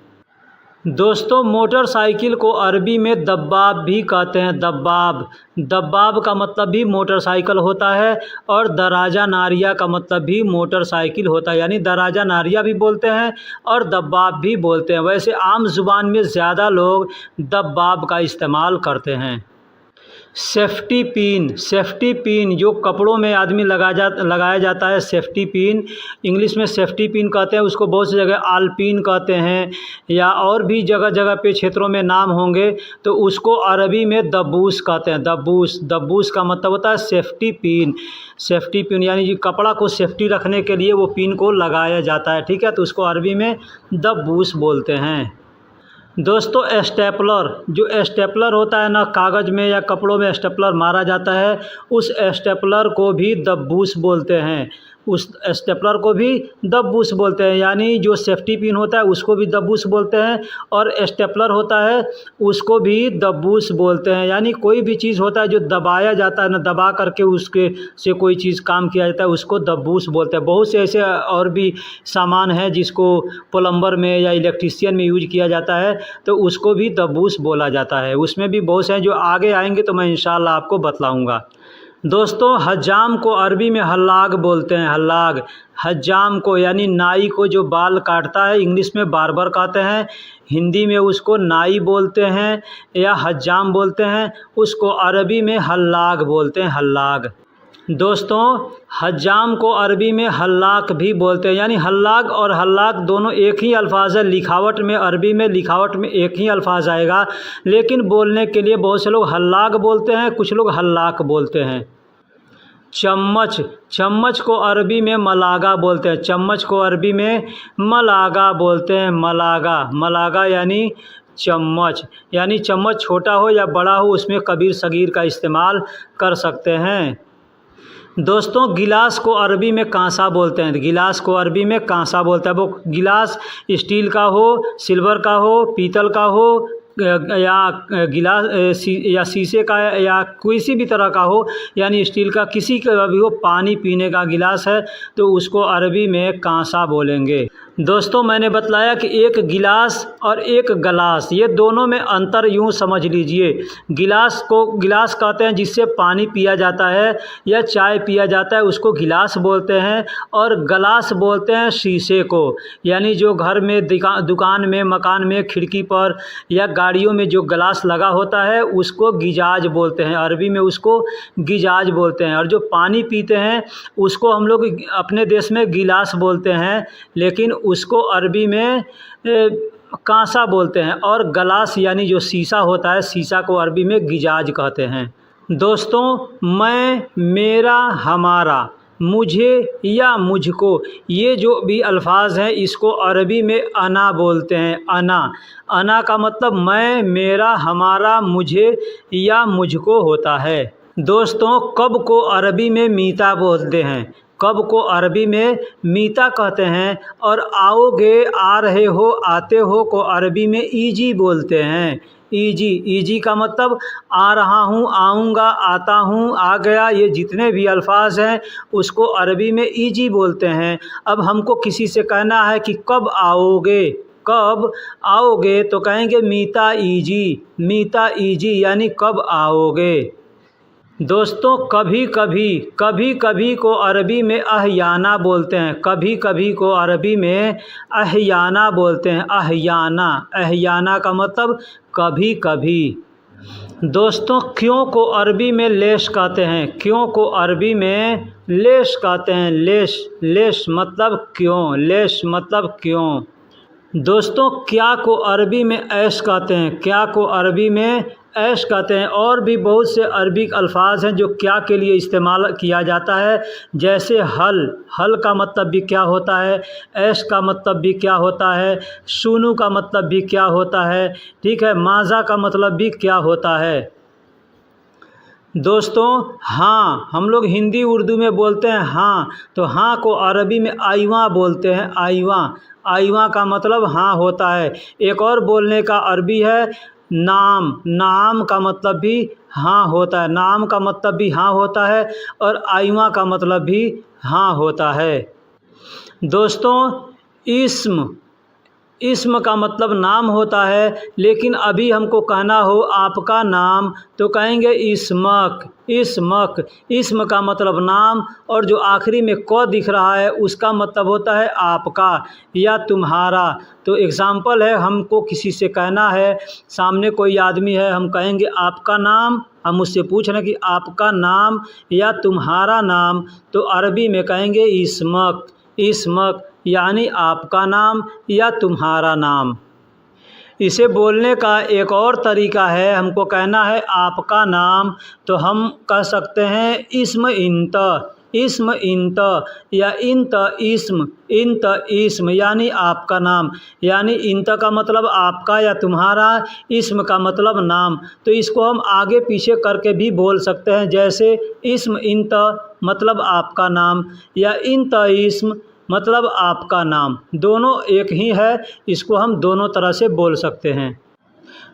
दोस्तों मोटरसाइकिल को अरबी में दब्बाब भी कहते हैं। दब्बाब, दब्बाब का मतलब भी मोटरसाइकिल होता है और दराजा नारिया का मतलब भी मोटरसाइकिल होता है। यानी दराजा नारिया भी बोलते हैं और दब्बाब भी बोलते हैं। वैसे आम जुबान में ज़्यादा लोग दब्बाब का इस्तेमाल करते हैं। सेफ्टी पिन, सेफ्टी पिन जो कपड़ों में आदमी लगाया जाता है, सेफ्टी पिन, इंग्लिश में सेफ्टी पिन कहते हैं। उसको बहुत सी जगह आलपिन कहते हैं या और भी जगह जगह पे क्षेत्रों में नाम होंगे। तो उसको अरबी में दब्बूस कहते हैं। दब्बूस, दब्बूस का मतलब होता है सेफ्टी पिन। सेफ्टी पिन यानी जो कपड़ा को सेफ्टी रखने के लिए वो पिन को लगाया जाता है, ठीक है। तो उसको अरबी में दब्बूस बोलते हैं। दोस्तों स्टेपलर, जो स्टेपलर होता है ना, कागज़ में या कपड़ों में स्टेपलर मारा जाता है, उस स्टेपलर को भी दब्बूस बोलते हैं। उस स्टेपलर को भी दब्बूस बोलते हैं। यानी जो सेफ्टी पिन होता है उसको भी दब्बूस बोलते हैं और स्टेपलर होता है उसको भी दब्बूस बोलते हैं। यानी कोई भी चीज़ होता है जो दबाया जाता है ना, दबा करके उसके से कोई चीज़ काम किया जाता है, उसको दब्बूस बोलते हैं। बहुत से ऐसे और भी सामान हैं जिसको प्लम्बर में या इलेक्ट्रीशियन में यूज किया जाता है, तो उसको भी दब्बूस बोला जाता है। उसमें भी बहुत से हैं जो आगे आएंगे तो मैं इंशाल्लाह आपको बतलाऊँगा। दोस्तों हज्जाम को अरबी में हल्लाग बोलते हैं। हल्लाग, हज्जाम को यानी नाई को जो बाल काटता है, इंग्लिश में बार्बर कहते हैं, हिंदी में उसको नाई बोलते हैं या हज्जाम बोलते हैं, उसको अरबी में हल्लाग बोलते हैं। हल्लाग। दोस्तों हज्जाम को अरबी में हल्लाक भी बोलते हैं। यानी हल्लाक और हल्लाक दोनों एक ही अल्फाज है। लिखावट में, अरबी में लिखावट में एक ही अल्फाज आएगा, लेकिन बोलने के लिए बहुत से लोग हल्लाक बोलते हैं, कुछ लोग हल्लाक बोलते हैं। चम्मच, चम्मच को अरबी में मलागा बोलते हैं। चम्मच को अरबी में मलागा बोलते हैं। मलागा, मलागा यानी चम्मच। यानी चम्मच छोटा हो या बड़ा हो उसमें कबीर सगीर का इस्तेमाल कर सकते हैं। दोस्तों गिलास को अरबी में कांसा बोलते हैं। गिलास को अरबी में कांसा बोलते हैं। वो गिलास स्टील का हो, सिल्वर का हो, पीतल का हो या गिलास या शीशे का या किसी भी तरह का हो, यानी स्टील का किसी का भी हो, पानी पीने का गिलास है तो उसको अरबी में कांसा बोलेंगे। दोस्तों मैंने बतलाया कि एक गिलास और एक गलास, ये दोनों में अंतर यूँ समझ लीजिए। गिलास को गिलास कहते हैं जिससे पानी पिया जाता है या चाय पिया जाता है, उसको गिलास बोलते हैं। और गलास बोलते हैं शीशे को। यानी जो घर में दुकान में, मकान में, खिड़की पर या गाड़ियों में जो गलास लगा होता है उसको गिजाज बोलते हैं। अरबी में उसको गिजाज बोलते हैं। और जो पानी पीते हैं उसको हम लोग अपने देश में गिलास बोलते हैं, लेकिन उसको अरबी में कांसा बोलते हैं। और गलास यानी जो शीशा होता है, शीशा को अरबी में गिजाज कहते हैं। दोस्तों मैं, मेरा, हमारा, मुझे या मुझको, ये जो भी अल्फाज हैं इसको अरबी में अना बोलते हैं। अना, अना का मतलब मैं, मेरा, हमारा, मुझे या मुझको होता है। दोस्तों कब को अरबी में मीता बोलते हैं। कब को अरबी में मीता कहते हैं। और आओगे, आ रहे हो, आते हो को अरबी में ईजी बोलते हैं। ईजी, ईजी का मतलब आ रहा हूँ, आऊँगा, आता हूँ, आ गया, ये जितने भी अल्फाज हैं उसको अरबी में ईजी बोलते हैं। अब हमको किसी से कहना है कि कब आओगे, कब आओगे, तो कहेंगे मीता ईजी, मीता ईजी यानी कब आओगे। दोस्तों कभी कभी को अरबी में अहयाना बोलते हैं। कभी कभी को अरबी में अहयाना बोलते हैं। अहयाना का मतलब कभी कभी। दोस्तों क्यों को अरबी में लेश कहते हैं। क्यों को अरबी में लेश कहते हैं। लेश मतलब क्यों। लेश मतलब क्यों। दोस्तों क्या को अरबी में ऐश कहते हैं। क्या को अरबी में ऐश कहते हैं। और भी बहुत से अरबिक अल्फाज हैं जो क्या के लिए इस्तेमाल किया जाता है, जैसे हल का मतलब भी क्या होता है, ऐश का मतलब भी क्या होता है, सुनू का मतलब भी क्या होता है, ठीक है, माज़ा का मतलब भी क्या होता है। दोस्तों हाँ, हम लोग हिंदी उर्दू में बोलते हैं हाँ, तो हाँ को अरबी में आइवा बोलते हैं। आइवा का मतलब हाँ होता है। एक और बोलने का अरबी है नाम का मतलब भी हाँ होता है। नाम का मतलब भी हाँ होता है और आइवा का मतलब भी हाँ होता है। दोस्तों इस्म का मतलब नाम होता है, लेकिन अभी हमको कहना हो आपका नाम तो कहेंगे इस्मक। इस्म का मतलब नाम, और जो आखिरी में क दिख रहा है उसका मतलब होता है आपका या तुम्हारा। तो एग्ज़ाम्पल है, हमको किसी से कहना है, सामने कोई आदमी है, हम कहेंगे आपका नाम, हम उससे पूछ रहे हैं कि आपका नाम या तुम्हारा नाम, तो अरबी में कहेंगे इस्मक यानी आपका नाम या तुम्हारा नाम। इसे बोलने का एक और तरीका है, हमको कहना है आपका नाम तो हम कह सकते हैं इस्म इंत या इंत इस्म यानी आपका नाम। यानी इंत का मतलब आपका या तुम्हारा, इस्म का मतलब नाम। तो इसको हम आगे पीछे करके भी बोल सकते हैं, जैसे इस्म इंत मतलब आपका नाम या इंत इस्म मतलब आपका नाम। दोनों एक ही है, इसको हम दोनों तरह से बोल सकते हैं।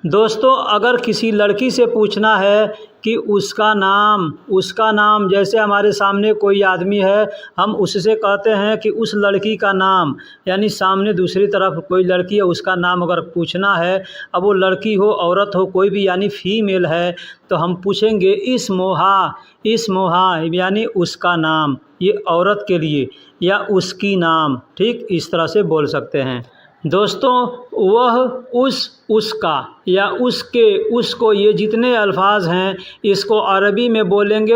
दोस्तों अगर किसी लड़की से पूछना है कि उसका नाम, जैसे हमारे सामने कोई आदमी है, हम उससे कहते हैं कि उस लड़की का नाम, यानी सामने दूसरी तरफ कोई लड़की है उसका नाम अगर पूछना है, अब वो लड़की हो औरत हो कोई भी यानी फीमेल है, तो हम पूछेंगे इस्मोहा यानी उसका नाम, ये औरत के लिए, या उसकी नाम, ठीक इस तरह से बोल सकते हैं। दोस्तों वह उसका या उसके उसको, ये जितने अल्फाज हैं इसको अरबी में बोलेंगे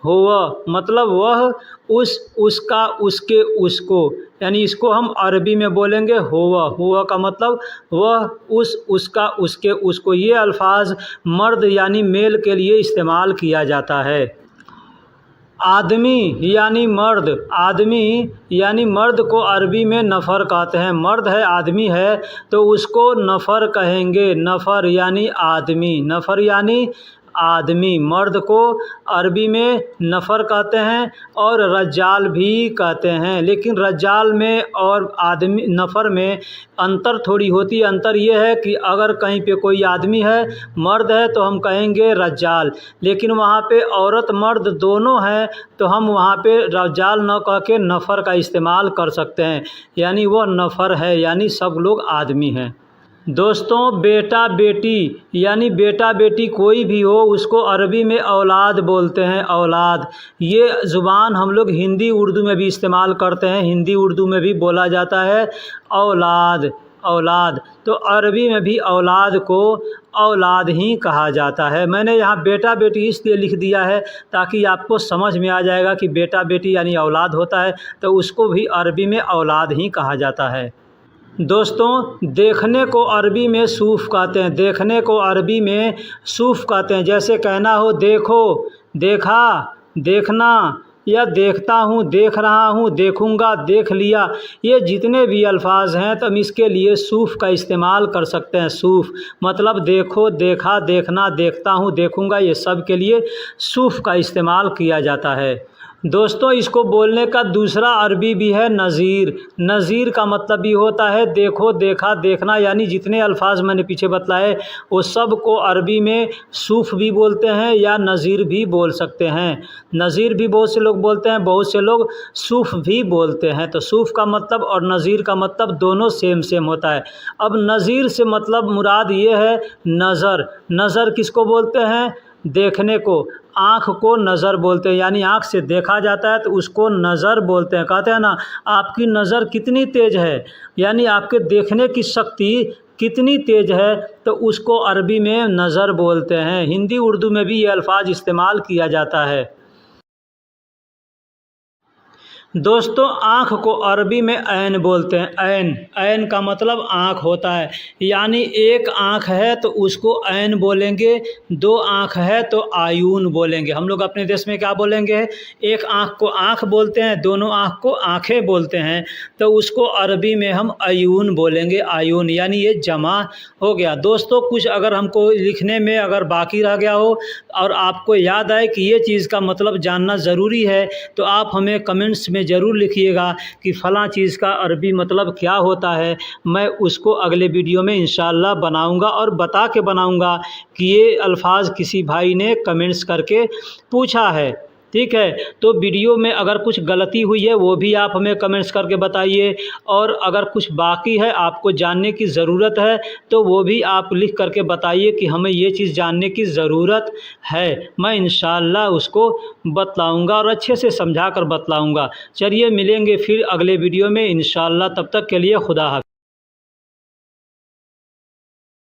होव, मतलब वह उसका उसके उसको, यानी इसको हम अरबी में बोलेंगे होव का मतलब वह उसका उसके उसको। ये अल्फाज मर्द यानी मेल के लिए इस्तेमाल किया जाता है। आदमी यानी मर्द को अरबी में नफ़र कहते हैं। मर्द है, आदमी है, तो उसको नफ़र कहेंगे। नफ़र यानी आदमी, मर्द को अरबी में नफ़र कहते हैं और रज्जाल भी कहते हैं। लेकिन रज्जाल में और आदमी नफ़र में अंतर थोड़ी होती है। अंतर ये है कि अगर कहीं पे कोई आदमी है, मर्द है, तो हम कहेंगे रज्जाल, लेकिन वहाँ पे औरत मर्द दोनों हैं तो हम वहाँ पे रज्जाल न कह के नफ़र का इस्तेमाल कर सकते हैं, यानी वह नफ़र है, यानी सब लोग आदमी हैं। दोस्तों बेटा बेटी कोई भी हो उसको अरबी में औलाद बोलते हैं। औलाद, ये ज़ुबान हम लोग हिंदी उर्दू में भी इस्तेमाल करते हैं। हिंदी उर्दू में भी बोला जाता है औलाद, तो अरबी में भी औलाद को औलाद ही कहा जाता है। मैंने यहाँ बेटा बेटी इसलिए लिख दिया है ताकि आपको समझ में आ जाएगा कि बेटा बेटी यानी औलाद होता है, तो उसको भी अरबी में औलाद ही कहा जाता है। दोस्तों देखने को अरबी में सूफ़ कहते हैं। जैसे कहना हो देखो, देखा, देखना, या देखता हूँ, देख रहा हूँ, देखूँगा, देख लिया, ये जितने भी अल्फाज हैं तो हम इसके लिए सूफ़ का इस्तेमाल कर सकते हैं। सूफ़ मतलब देखो, देखा, देखना, देखता हूँ, देखूँगा, ये सब के लिए सूफ़ का इस्तेमाल किया जाता है। दोस्तों इसको बोलने का दूसरा अरबी भी है नज़ीर। नज़ीर का मतलब भी होता है देखो, देखा, देखना, यानी जितने अल्फाज मैंने पीछे बतलाए वो सब को अरबी में सूफ़ भी बोलते हैं या नज़ीर भी बोल सकते हैं। नज़ीर भी बहुत से लोग बोलते हैं, बहुत से लोग सूफ़ भी बोलते हैं। तो सूफ़ का मतलब और नज़ीर का मतलब दोनों सेम सेम होता है। अब नज़ीर से मतलब मुराद ये है नज़र। नज़र किसको बोलते हैं? देखने को। आँख को नज़र बोलते हैं, यानी आँख से देखा जाता है तो उसको नज़र बोलते हैं। कहते हैं ना आपकी नज़र कितनी तेज़ है, यानी आपके देखने की शक्ति कितनी तेज़ है, तो उसको अरबी में नज़र बोलते हैं। हिंदी उर्दू में भी ये अल्फाज इस्तेमाल किया जाता है। दोस्तों आँख को अरबी में ऐन बोलते हैं। ऐन, ऐन का मतलब आँख होता है, यानी एक आँख है तो उसको ऐन बोलेंगे, दो आँख है तो आयून बोलेंगे। हम लोग अपने देश में क्या बोलेंगे? एक आँख को आँख बोलते हैं, दोनों आँख को आँखें बोलते हैं, तो उसको अरबी में हम आयून बोलेंगे। आयून यानी ये जमा हो गया। दोस्तों कुछ अगर हमको लिखने में अगर बाकी रह गया हो और आपको याद आए कि ये चीज़ का मतलब जानना ज़रूरी है, तो आप हमें कमेंट्स में ज़रूर लिखिएगा कि फ़लाँ चीज़ का अरबी मतलब क्या होता है। मैं उसको अगले वीडियो में इंशाअल्लाह बनाऊंगा और बता के बनाऊंगा कि ये अल्फाज किसी भाई ने कमेंट्स करके पूछा है। ठीक है, तो वीडियो में अगर कुछ गलती हुई है वो भी आप हमें कमेंट्स करके बताइए, और अगर कुछ बाकी है आपको जानने की ज़रूरत है तो वो भी आप लिख करके बताइए कि हमें ये चीज़ जानने की ज़रूरत है। मैं इंशाअल्लाह उसको बतलाऊँगा और अच्छे से समझा कर बतलाऊँगा। चलिए मिलेंगे फिर अगले वीडियो में इंशाअल्लाह, तब तक के लिए खुदा हाफ़िज़।